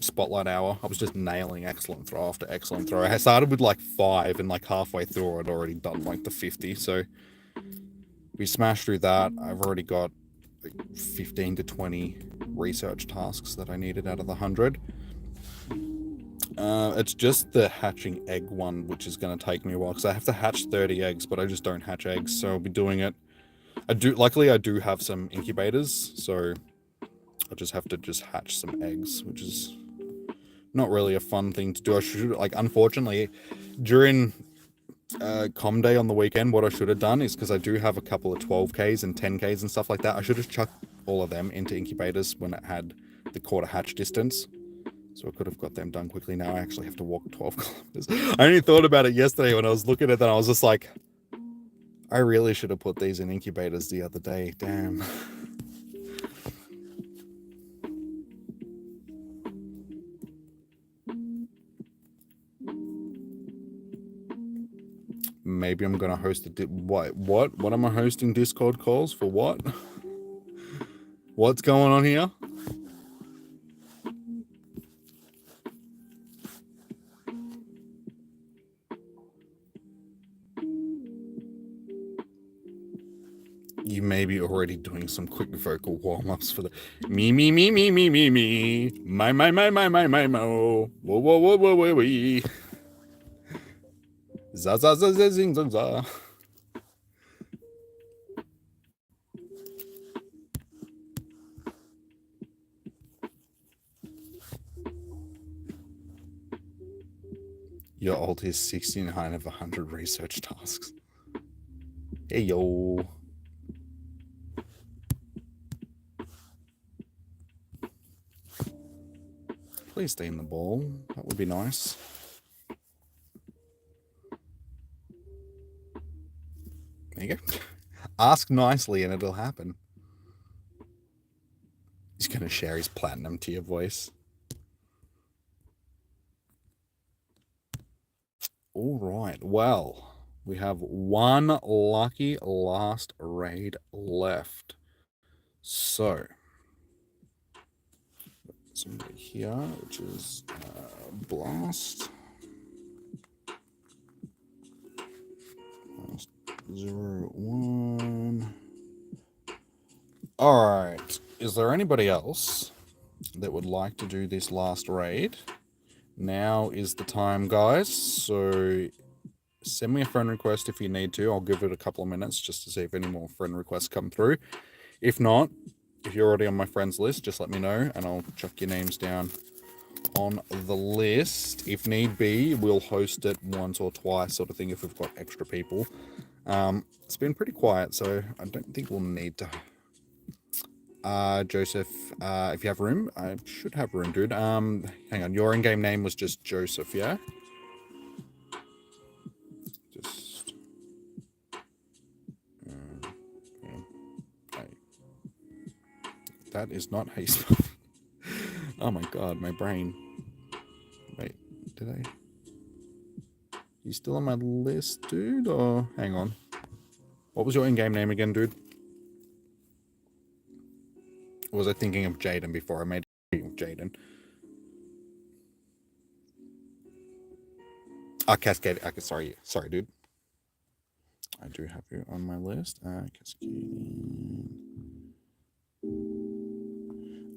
Spotlight Hour. I was just nailing excellent throw after excellent throw. I started with like 5 and like halfway through I'd already done like the 50. So we smashed through that. I've already got 15 to 20 research tasks that I needed out of the 100. It's just the hatching egg one, which is going to take me a while, because I have to hatch 30 eggs, but I just don't hatch eggs, so I'll be doing it. Luckily I do have some incubators, so I just have to hatch some eggs, which is not really a fun thing to do. I should, like, unfortunately, during Com Day on the weekend, what I should have done is, because I do have a couple of 12Ks and 10Ks and stuff like that, I should have chucked all of them into incubators when it had the quarter hatch distance. So I could have got them done quickly. Now I actually have to walk 12 kilometers. I only thought about it yesterday when I was looking at that. I was just like, I really should have put these in incubators the other day. Damn. Maybe I'm gonna host a what am I hosting Discord calls for? What? What's going on here? You may be already doing some quick vocal warm-ups for the me, my, mo, whoa, whoa, whoa, whoa, whoa, wee. Za, za, za, za, zing, za, za. Your ult is 69 of 100 research tasks. Hey, yo. Please stay in the ball. That would be nice. There you go. Ask nicely and it'll happen. He's going to share his platinum tier voice. All right. Well, we have one lucky last raid left. So, somebody here, which is Blast. 01. Alright. Is there anybody else that would like to do this last raid? Now is the time, guys. So send me a friend request if you need to. I'll give it a couple of minutes just to see if any more friend requests come through. If not, if you're already on my friends list, just let me know and I'll chuck your names down on the list. If need be, we'll host it once or twice sort of thing if we've got extra people. It's been pretty quiet, so I don't think we'll need to. Joseph, if you have room, I should have room, dude. Hang on, your in-game name was just Joseph, yeah? Just... okay. That is not how you spell. Oh my god, my brain. Wait, did I... You still on my list, dude? Or hang on. What was your in-game name again, dude? Or was I thinking of Jaden before I made it with Jaden? Cascade. Okay, sorry, dude. I do have you on my list. Cascade.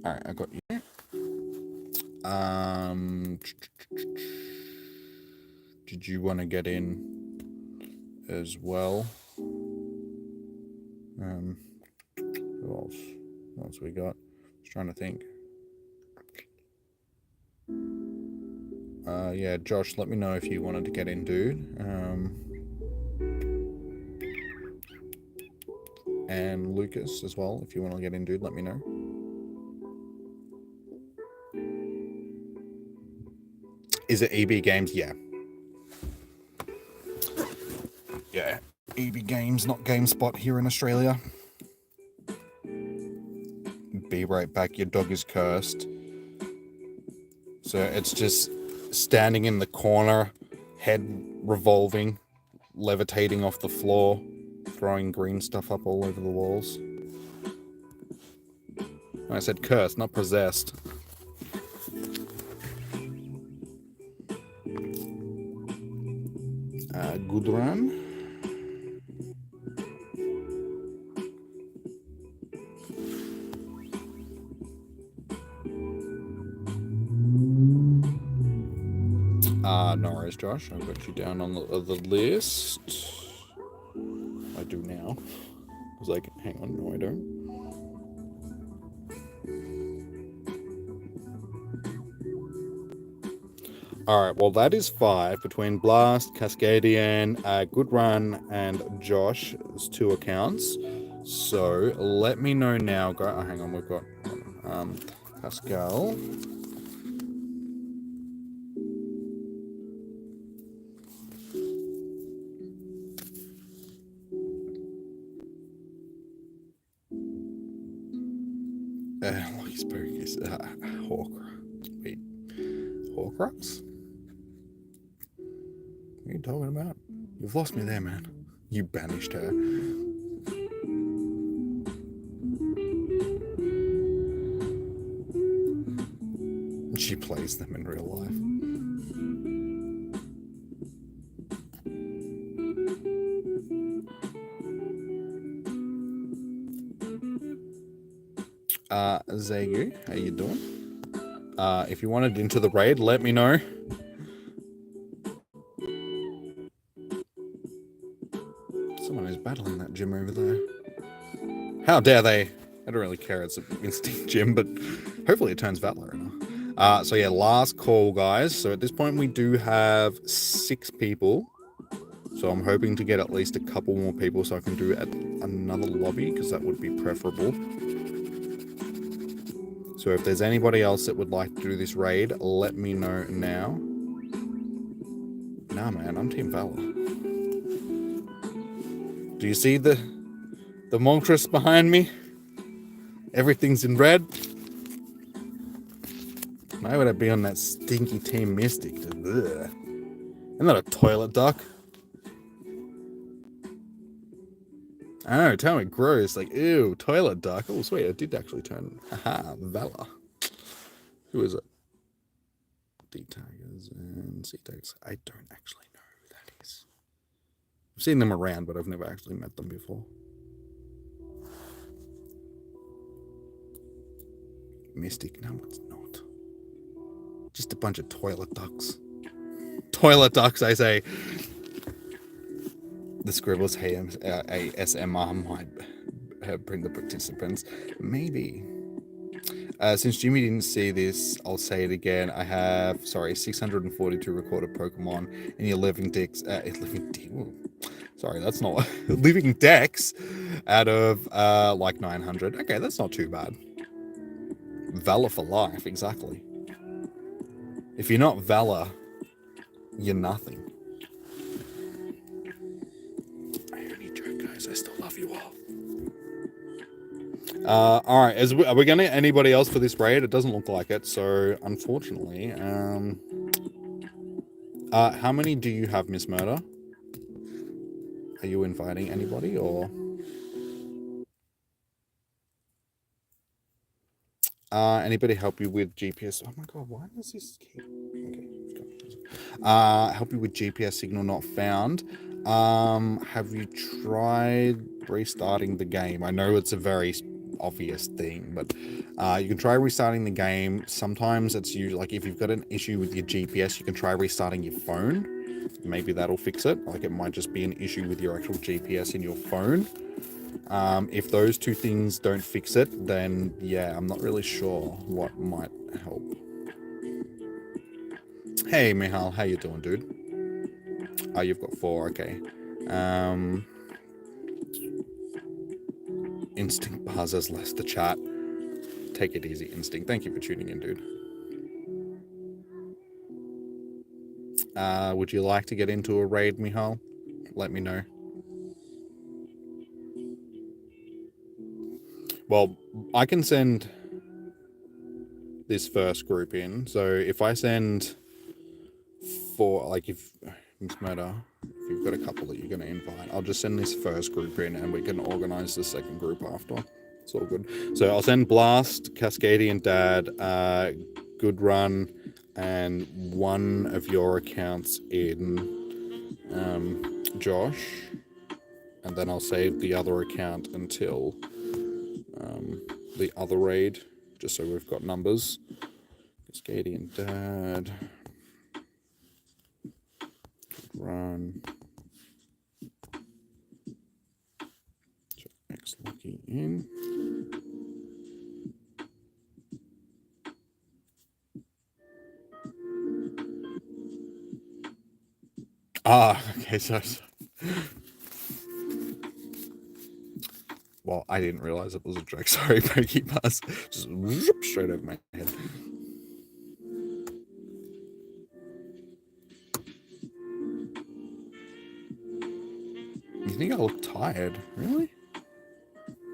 All right, I got you. Did you want to get in as well? Who else? What else we got? Just trying to think. Yeah, Josh, let me know if you wanted to get in, dude. And Lucas as well, if you want to get in, dude, let me know. Is it EB Games? Yeah. Yeah, EB Games, not GameSpot here in Australia. Be right back, your dog is cursed. So it's just standing in the corner, head revolving, levitating off the floor, throwing green stuff up all over the walls. I said cursed, not possessed. Good run. No worries, Josh. I've got you down on the list. I do now. I was like, hang on, no I don't. Alright, well that is 5 between Blast, Cascadian, Good Run, and Josh's 2 accounts. So let me know now. Oh, hang on, we've got Pascal. Horcrux? What are you talking about? You've lost me there, man. You banished her. She plays them in real life. Zagu, how you doing? If you wanted into the raid, let me know. Someone is battling that gym over there. How dare they? I don't really care. It's an instinct gym, but hopefully it turns Valor enough. So yeah, last call, guys. So at this point, we do have 6 people. So I'm hoping to get at least a couple more people so I can do another lobby, because that would be preferable. So if there's anybody else that would like to do this raid, let me know now. Nah, man, I'm Team Valor. Do you see the Moltres behind me? Everything's in red. Why would I be on that stinky Team Mystic? Ugh. I'm not a toilet duck. I know, tell me gross. Like, ew, toilet duck. Oh, sweet, I did actually turn. Haha, Valor. Who is it? D-Tigers and C-Tags. I don't actually know who that is. I've seen them around, but I've never actually met them before. Mystic, no, it's not. Just a bunch of toilet ducks. Toilet ducks, I say. The Scribbles ASMR might bring the participants. Maybe. Since Jimmy didn't see this, I'll say it again. I have, 642 recorded Pokemon in your living decks. Sorry, that's not living decks out of like 900. Okay, that's not too bad. Valor for life, exactly. If you're not Valor, you're nothing. I only joke, guys. I still love you all. All right. Are we gonna anybody else for this raid? It doesn't look like it. So unfortunately, how many do you have, Miss Murder? Are you inviting anybody or? Anybody help you with GPS? Oh my god, why does this keep... Okay, help you with GPS signal not found. Have you tried restarting the game? I know it's a very obvious thing, but you can try restarting the game. Sometimes it's usually like if you've got an issue with your GPS, you can try restarting your phone. Maybe that'll fix it. Like it might just be an issue with your actual GPS in your phone. If those two things don't fix it, then yeah, I'm not really sure what might help. Hey, Mihal, how you doing, dude? Oh, you've got 4, okay. Instinct buzzes less the chat. Take it easy, Instinct. Thank you for tuning in, dude. Would you like to get into a raid, Mihal? Let me know. Well, I can send this first group in. So if I send 4, like if Miss Murder, if you've got a couple that you're going to invite, I'll just send this first group in and we can organize the second group after. It's all good. So I'll send Blast, Cascadian Dad, Good Run, and one of your accounts in Josh. And then I'll save the other account until the other raid, just so we've got numbers. Cascadian Dad. Run. So X Lucky in. Okay, so well, I didn't realize it was a joke. Sorry, Pokebuzz. Just whoop, straight over my head. You think I look tired? Really?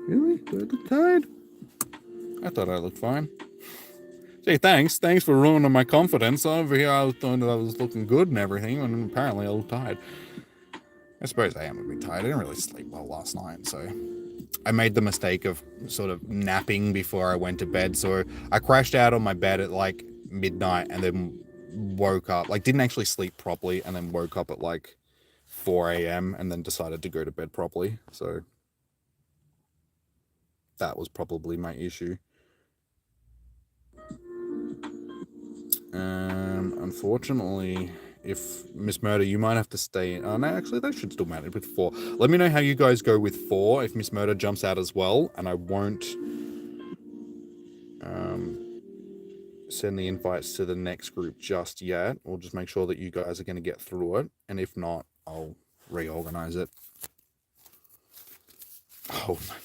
Really? Do I look tired? I thought I looked fine. Say thanks. Thanks for ruining my confidence. Over here I was thought I was looking good and everything, and apparently I look tired. I suppose I am a bit tired. I didn't really sleep well last night, so I made the mistake of sort of napping before I went to bed. So I crashed out on my bed at like midnight and then woke up, like didn't actually sleep properly, and then woke up at like 4 a.m. and then decided to go to bed properly. So that was probably my issue. Unfortunately, if Miss Murder, you might have to stay. Oh no, actually, that should still manage with 4. Let me know how you guys go with 4. If Miss Murder jumps out as well, and I won't send the invites to the next group just yet. We'll just make sure that you guys are going to get through it, and if not, I'll reorganize it. Oh my.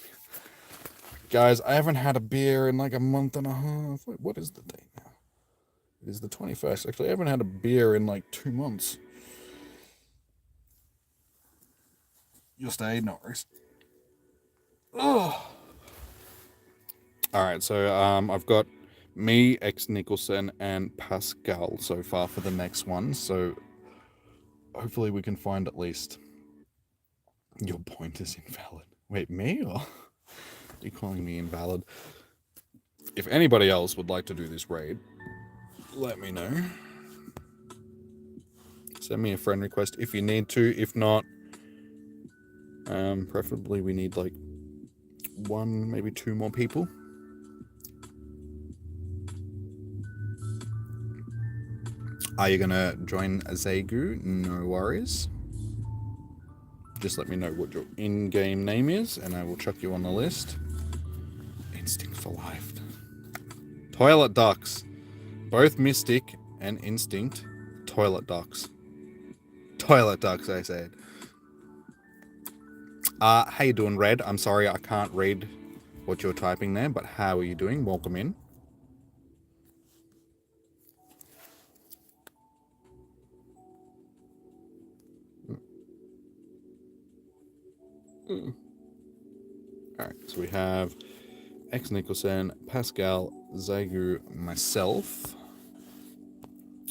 Guys, I haven't had a beer in like a month and a half. Wait, what is the date now? It is the 21st. Actually, I haven't had a beer in like 2 months. You'll stay, no worries. Oh. All right, so I've got me, X Nicholson, and Pascal so far for the next one. So hopefully we can find at least. Your point is invalid. Wait, me or? You're calling me invalid. If anybody else would like to do this raid, let me know. Send me a friend request if you need to. If not, Preferably we need like 1, maybe 2 more people. Are you gonna join Zegu? No worries. Just let me know what your in-game name is, and I will chuck you on the list. Instinct for life. Toilet ducks. Both Mystic and Instinct. Toilet ducks. Toilet ducks, I said. How you doing, Red? I'm sorry I can't read what you're typing there, but how are you doing? Welcome in. Alright, so we have X Nicholson, Pascal, Zagu, myself.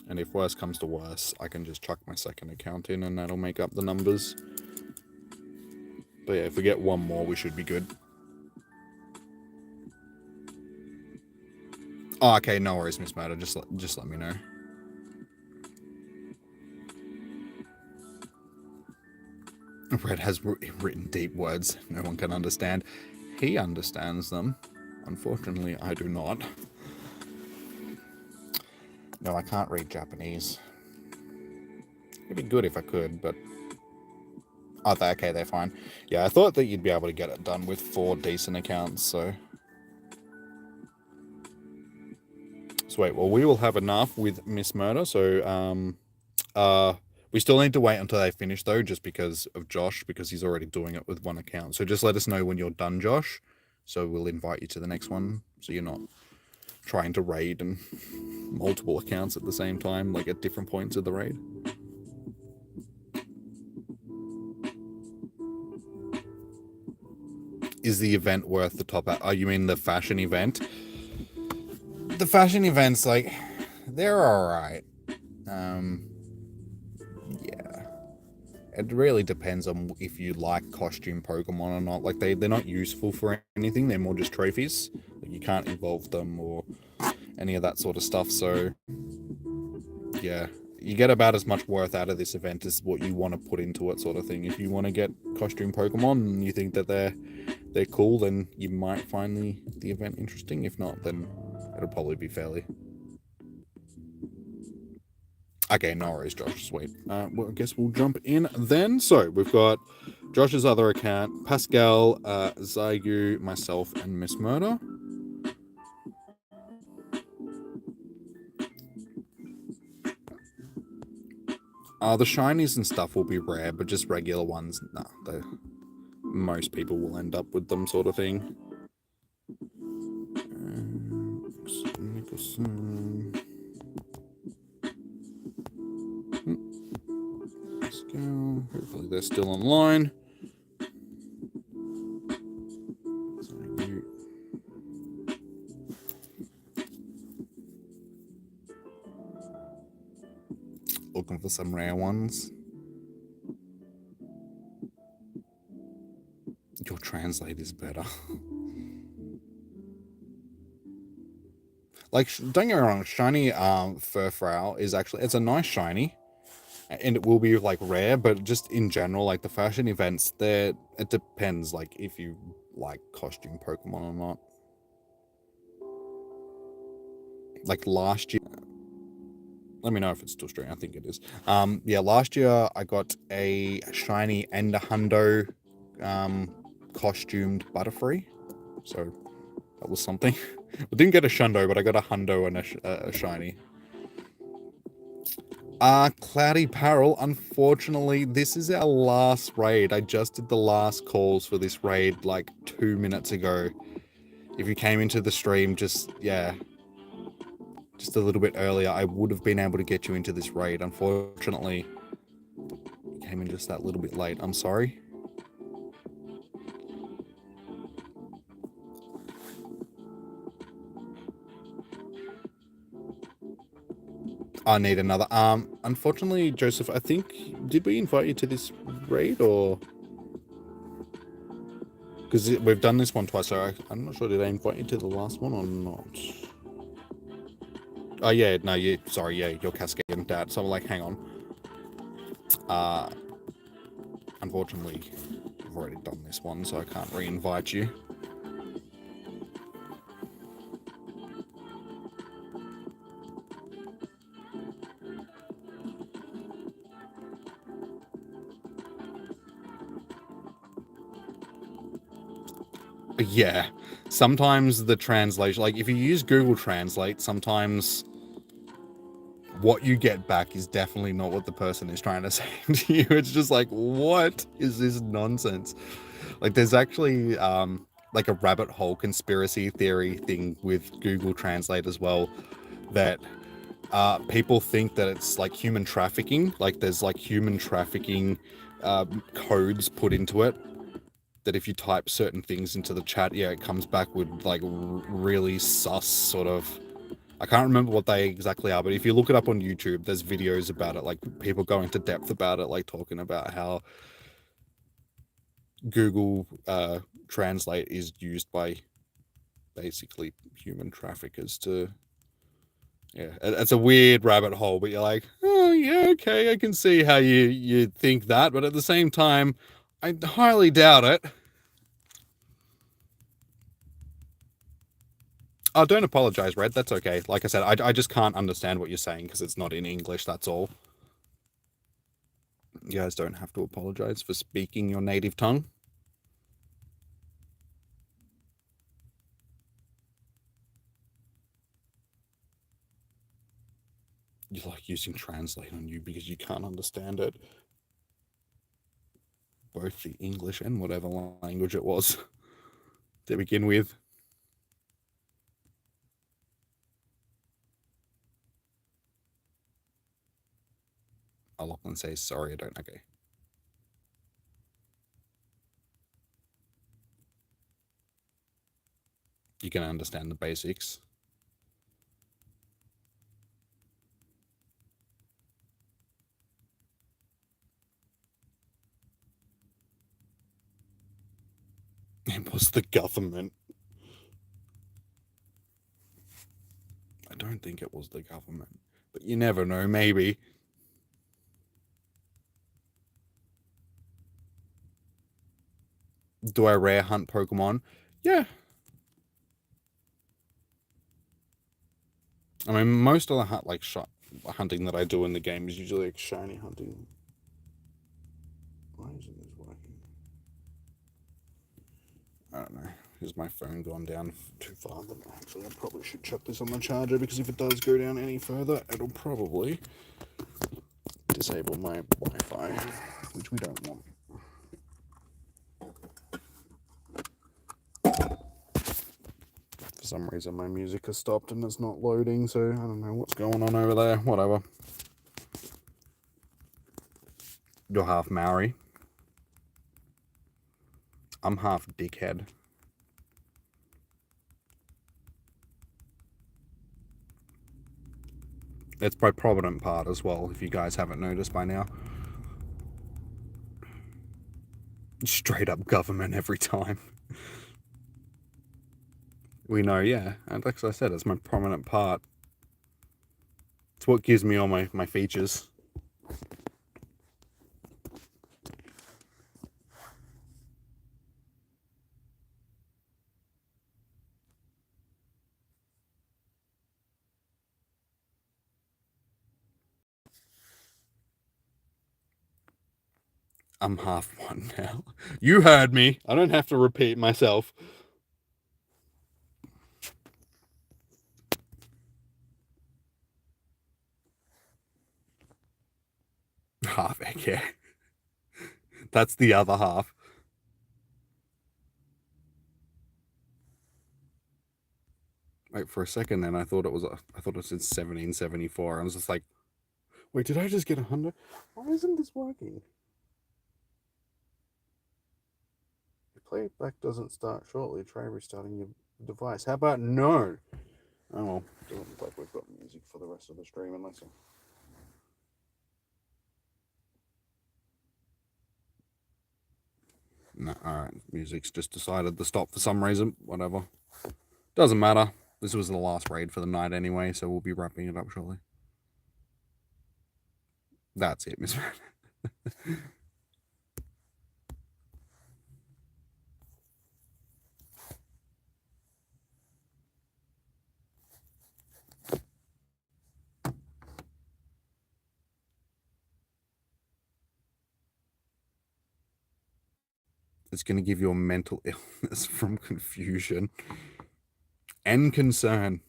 And if worse comes to worse, I can just chuck my second account in and that'll make up the numbers. But yeah, if we get 1 more, we should be good. Oh, okay, no worries, Miss Murder. Just let me know. Red has written deep words no one can understand. He understands them. Unfortunately, I do not. No, I can't read Japanese. It'd be good if I could, but... Oh, okay, they're fine. Yeah, I thought that you'd be able to get it done with 4 decent accounts, so... Sweet, well, we will have enough with Miss Murder, so, we still need to wait until they finish, though, just because of Josh, because he's already doing it with 1 account. So just let us know when you're done, Josh, so we'll invite you to the next one, so you're not trying to raid and multiple accounts at the same time, like at different points of the raid. Is the event worth the top up? Oh, you mean the fashion event? The fashion events, like, they're alright. Yeah. It really depends on if you like costume Pokemon or not. Like, they're not useful for anything. They're more just trophies. Like, you can't evolve them or any of that sort of stuff. So, yeah. You get about as much worth out of this event as what you want to put into it, sort of thing. If you want to get costume Pokemon and you think that they're cool, then you might find the event interesting. If not, then it'll probably be fairly... Okay, no worries, Josh. Sweet. Well, I guess we'll jump in then. So, we've got Josh's other account, Pascal, Zygu, myself, and Miss Murder. The shinies and stuff will be rare, but just regular ones, nah. Most people will end up with them, sort of thing. Nicholson. Hopefully they're still online. Looking for some rare ones. Your translate is better. Like, don't get me wrong, shiny Furfrou is actually, it's a nice shiny. And it will be, like, rare, but just in general, like, the fashion events, it depends, like, if you like costume Pokemon or not. Like, last year... Let me know if it's still streaming. I think it is. Yeah, last year I got a shiny and a hundo costumed Butterfree. So, that was something. I didn't get a shundo, but I got a hundo and a shiny. Cloudy Parrel, unfortunately, this is our last raid. I just did the last calls for this raid like 2 minutes ago. If you came into the stream just a little bit earlier, I would have been able to get you into this raid. Unfortunately, you came in just that little bit late. I'm sorry. I need another. Unfortunately, Joseph, I think, did we invite you to this raid, or? Because we've done this one twice, so I'm not sure, did I invite you to the last one or not? Oh, yeah, no, sorry, yeah, you're cascading that, so I'm like, hang on. Unfortunately, I've already done this one, so I can't re-invite you. Yeah, sometimes the translation, like if you use Google Translate, sometimes what you get back is definitely not what the person is trying to say to you. It's just like, what is this nonsense? Like there's actually like a rabbit hole conspiracy theory thing with Google Translate as well, that people think that it's like human trafficking. Like there's like human trafficking codes put into it, that if you type certain things into the chat, yeah, it comes back with like really sus sort of, I can't remember what they exactly are, but if you look it up on YouTube, there's videos about it, like people go into depth about it, like talking about how Google Translate is used by basically human traffickers to, yeah, it's a weird rabbit hole, but you're like, oh yeah, okay, I can see how you think that, but at the same time, I highly doubt it. Oh, don't apologize, Red. That's okay. Like I said, I just can't understand what you're saying because it's not in English, that's all. You guys don't have to apologize for speaking your native tongue. You like using Translate on you because you can't understand it. Both the English and whatever language it was to begin with. Lachlan says, sorry, I don't. Okay. You can understand the basics. It was the government. I don't think it was the government, but you never know, maybe. Do I rare hunt Pokemon? Yeah. I mean, most of the hunting that I do in the game is usually like shiny hunting. Why isn't this working? I don't know. Has my phone gone down too far? Actually, I probably should chuck this on the charger, because if it does go down any further, it'll probably disable my Wi-Fi, which we don't want. For some reason, my music has stopped and it's not loading, so I don't know what's going on over there. Whatever. You're half Maori. I'm half dickhead. It's by Provident Part as well, if you guys haven't noticed by now. Straight up government every time. We know, yeah. And like I said, it's my prominent part. It's what gives me all my features. I'm half one now. You heard me. I don't have to repeat myself. Half, okay. That's the other half. Wait, for a second then I thought it said 1774. I was just like, wait, did I just get 100? Why isn't this working? Your playback doesn't start shortly. Try restarting your device. How about no? Oh well, doesn't look like we've got music for the rest of the stream unless No, alright. Music's just decided to stop for some reason. Whatever. Doesn't matter. This was the last raid for the night anyway, so we'll be wrapping it up shortly. That's it, Miss. It's going to give you a mental illness from confusion and concern.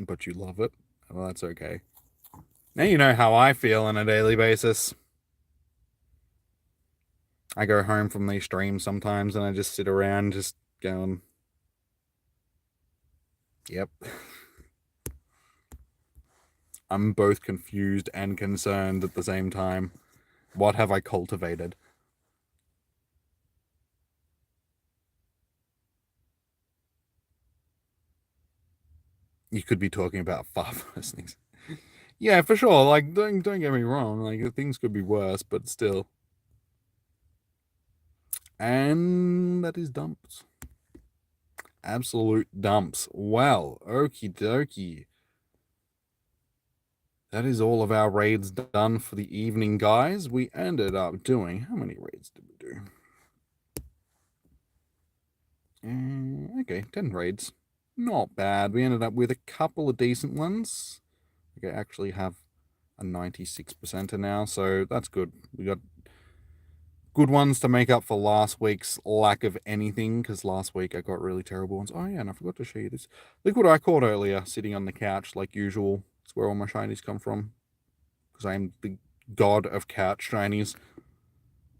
But you love it. Well, that's okay. Now you know how I feel on a daily basis. I go home from these streams sometimes and I just sit around just going, yep. I'm both confused and concerned at the same time. What have I cultivated? You could be talking about far worse things. Yeah, for sure. Like, don't get me wrong. Like, things could be worse, but still. And that is dumps. Absolute dumps. Well, okie dokie. That is all of our raids done for the evening, guys. We ended up doing... How many raids did we do? Okay, 10 raids. Not bad. We ended up with a couple of decent ones. Okay, actually have a 96%er now, so that's good. We got good ones to make up for last week's lack of anything, because last week I got really terrible ones. Oh yeah, and I forgot to show you this. Look what I caught earlier, sitting on the couch like usual. It's where all my shinies come from, because I'm the god of couch shinies.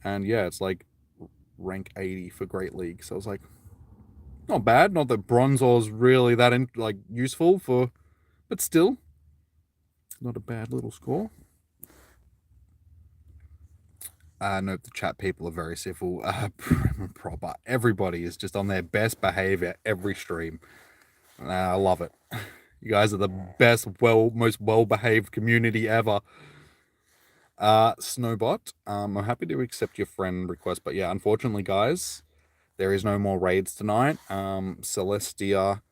And yeah, it's like rank 80 for Great League, so I was like, not bad. Not that Bronzor's really that useful for, but still, not a bad little score. No, the chat people are very civil. Proper. Everybody is just on their best behavior every stream. I love it. You guys are the best, most well-behaved community ever. Snowbot, I'm happy to accept your friend request, but yeah, unfortunately, guys, there is no more raids tonight. Celesteela,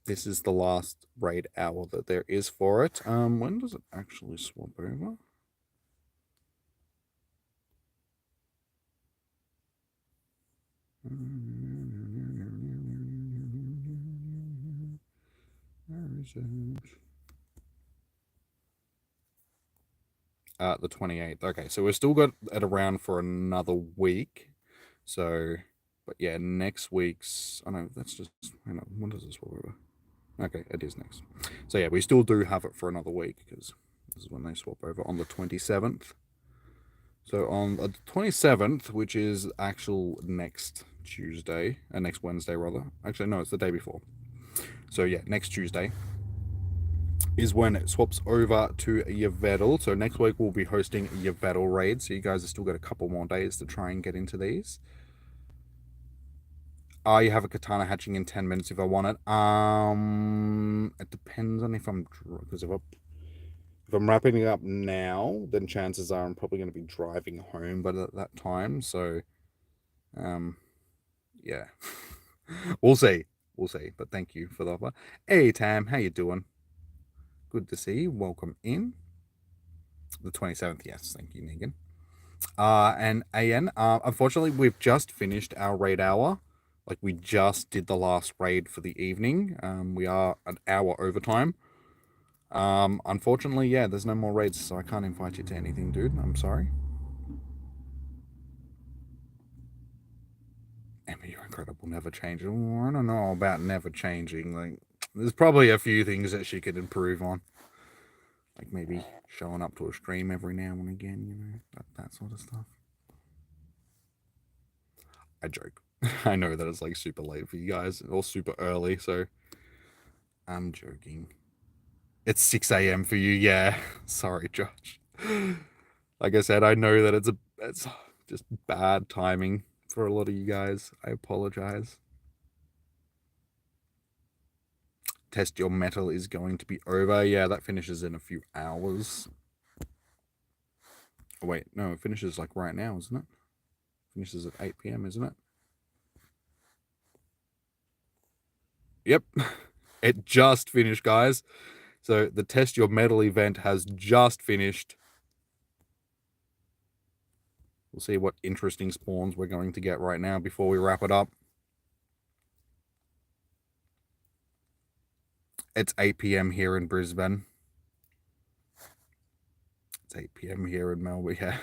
this is the last raid hour that there is for it. When does it actually swap over? Where is it? The 28th. Okay, so we've still got it around for another week. So, but yeah, next week's... Oh no, that's just... Hang on, when does this swap over? Okay, it is next. So yeah, we still do have it for another week, because this is when they swap over on the 27th. So on the 27th, which is actual next Tuesday, next Wednesday rather. Actually, no, it's the day before. So yeah, next Tuesday is when it swaps over to Yveltal. So next week we'll be hosting Yveltal raid. So you guys have still got a couple more days to try and get into these. You have a katana hatching in 10 minutes if I want it. It depends on if I'm... Because if I'm wrapping it up now, then chances are I'm probably going to be driving home by that time. So, yeah. We'll see. We'll see. But thank you for the offer. Hey, Tam. How you doing? Good to see you. Welcome in. The 27th. Yes. Thank you, Negan. And AN, unfortunately, we've just finished our raid hour. Like, we just did the last raid for the evening. We are an hour overtime. Unfortunately, yeah, there's no more raids, so I can't invite you to anything, dude. I'm sorry. Emma, you're incredible. Never change. Oh, I don't know about never changing. Like, there's probably a few things that she could improve on. Like maybe showing up to a stream every now and again, you know, that sort of stuff. I joke. I know that it's like super late for you guys, or super early, so I'm joking. It's 6 a.m. for you, yeah. Sorry, Josh. Like I said, I know that it's just bad timing for a lot of you guys. I apologize. Test your metal is going to be over. Yeah, that finishes in a few hours. Oh, wait, no, it finishes like right now, isn't it? Finishes at 8 p.m., isn't it? Yep. It just finished, guys. So the Test Your Metal event has just finished. We'll see what interesting spawns we're going to get right now before we wrap it up. It's 8 p.m. here in Brisbane. It's 8 p.m. here in Melbourne, yeah.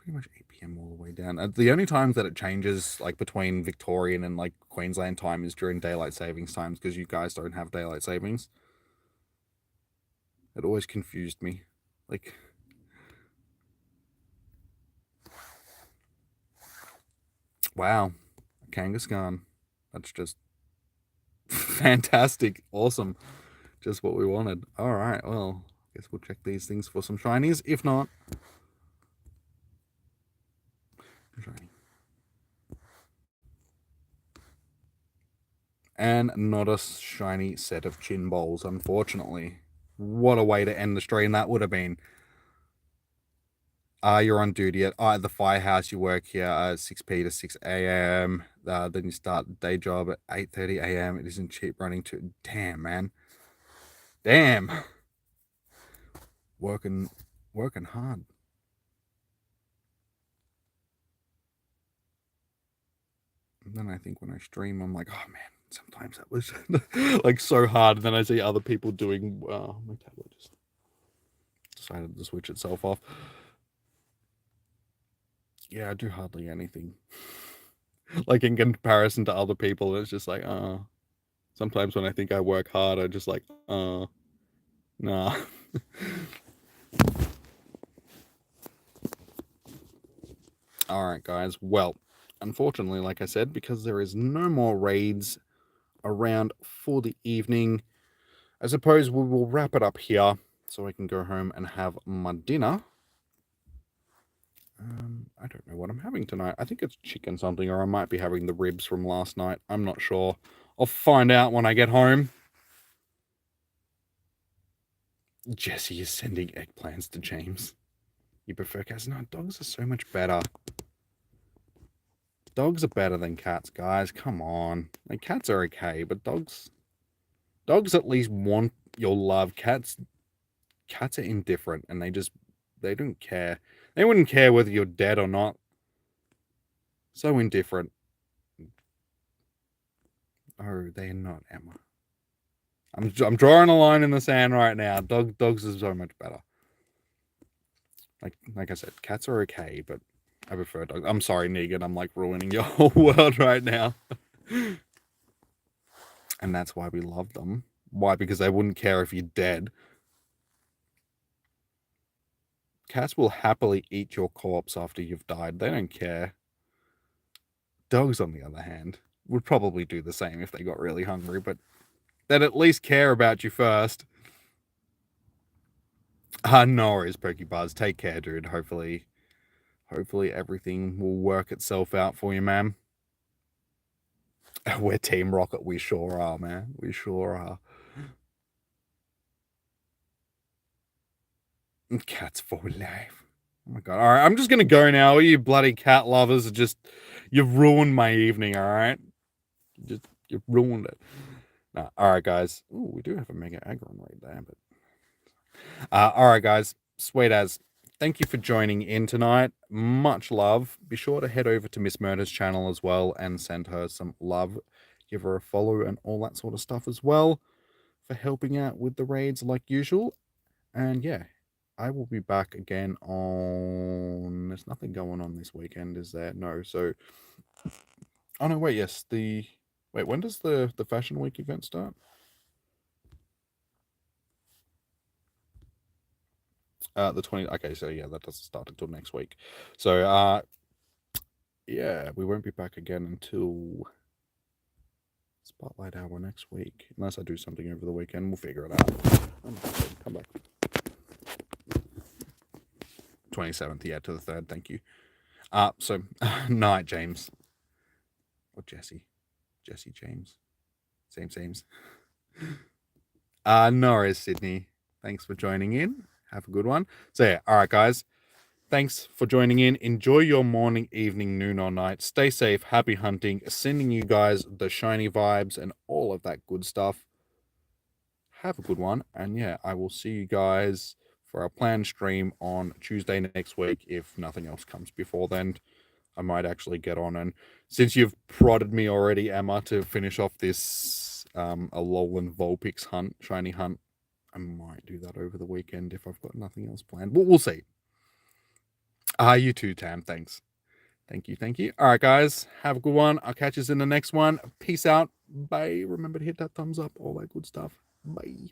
pretty much 8 p.m. all the way down. The only times that it changes, like between Victorian and like Queensland time, is during daylight savings times, because you guys don't have daylight savings. It always confused me. Like, wow, Kangaskhan. That's just fantastic. Awesome. Just what we wanted. All right, well, I guess we'll check these things for some shinies. If not, shiny. And not a shiny set of chin bowls, unfortunately. What a way to end the stream that would have been. You're on duty at the firehouse. You work here 6 p to 6 a.m. Then you start the day job at 8:30 a.m. It isn't cheap running to. Damn, man. Damn. Working hard. And then I think when I stream, I'm like, oh man, sometimes that was like so hard. And then I see other people doing. My tablet just decided to switch itself off. Yeah, I do hardly anything. Like in comparison to other people, it's just like, sometimes when I think I work hard, I just like, nah. All right, guys. Well, unfortunately, like I said, because there is no more raids around for the evening, I suppose we will wrap it up here so I can go home and have my dinner. I don't know what I'm having tonight. I think it's chicken something, or I might be having the ribs from last night. I'm not sure. I'll find out when I get home. Jesse is sending eggplants to James. You prefer cats? No, dogs are so much better. Dogs are better than cats, guys. Come on. Like, cats are okay, but dogs at least want your love. Cats are indifferent, and they don't care. They wouldn't care whether you're dead or not. So indifferent. Oh, they're not, Emma. I'm drawing a line in the sand right now. Dogs are so much better. Like I said, cats are okay, but I prefer dogs. I'm sorry, Negan. I'm like ruining your whole world right now. And that's why we love them. Why? Because they wouldn't care if you're dead. Cats will happily eat your corpse after you've died. They don't care. Dogs, on the other hand, would probably do the same if they got really hungry, but they'd at least care about you first. No worries, Pokebuzz. Take care, dude. Hopefully everything will work itself out for you, ma'am. We're Team Rocket. We sure are, man. We sure are. Cats for life. Oh my god. All right, I'm just gonna go now. You bloody cat lovers, you've ruined my evening. All right, you've ruined it. All right, guys. Ooh, we do have a Mega Aggron right there, but all right, guys. Sweet as. Thank you for joining in tonight. Much love. Be sure to head over to Miss Murder's channel as well and send her some love. Give her a follow and all that sort of stuff as well for helping out with the raids like usual. And yeah, I will be back again on... There's nothing going on this weekend, is there? No, so... Oh, no, wait, yes, Wait, when does the Fashion Week event start? The 20... Okay, so yeah, that doesn't start until next week. So, yeah, we won't be back again until Spotlight Hour next week. Unless I do something over the weekend, we'll figure it out. Come back. 27th, yeah, to the 3rd, thank you. So, night, James. Or Jesse. Jesse James. Same. No worries, Sydney. Thanks for joining in. Have a good one. So yeah, all right, guys. Thanks for joining in. Enjoy your morning, evening, noon, or night. Stay safe. Happy hunting. Sending you guys the shiny vibes and all of that good stuff. Have a good one. And yeah, I will see you guys for our planned stream on Tuesday next week. If nothing else comes before then, I might actually get on. And since you've prodded me already, Emma, to finish off this Alolan Vulpix hunt, shiny hunt, I might do that over the weekend if I've got nothing else planned. But we'll see. You too, Tam. Thanks. Thank you. Thank you. All right, guys. Have a good one. I'll catch you in the next one. Peace out. Bye. Remember to hit that thumbs up, all that good stuff. Bye.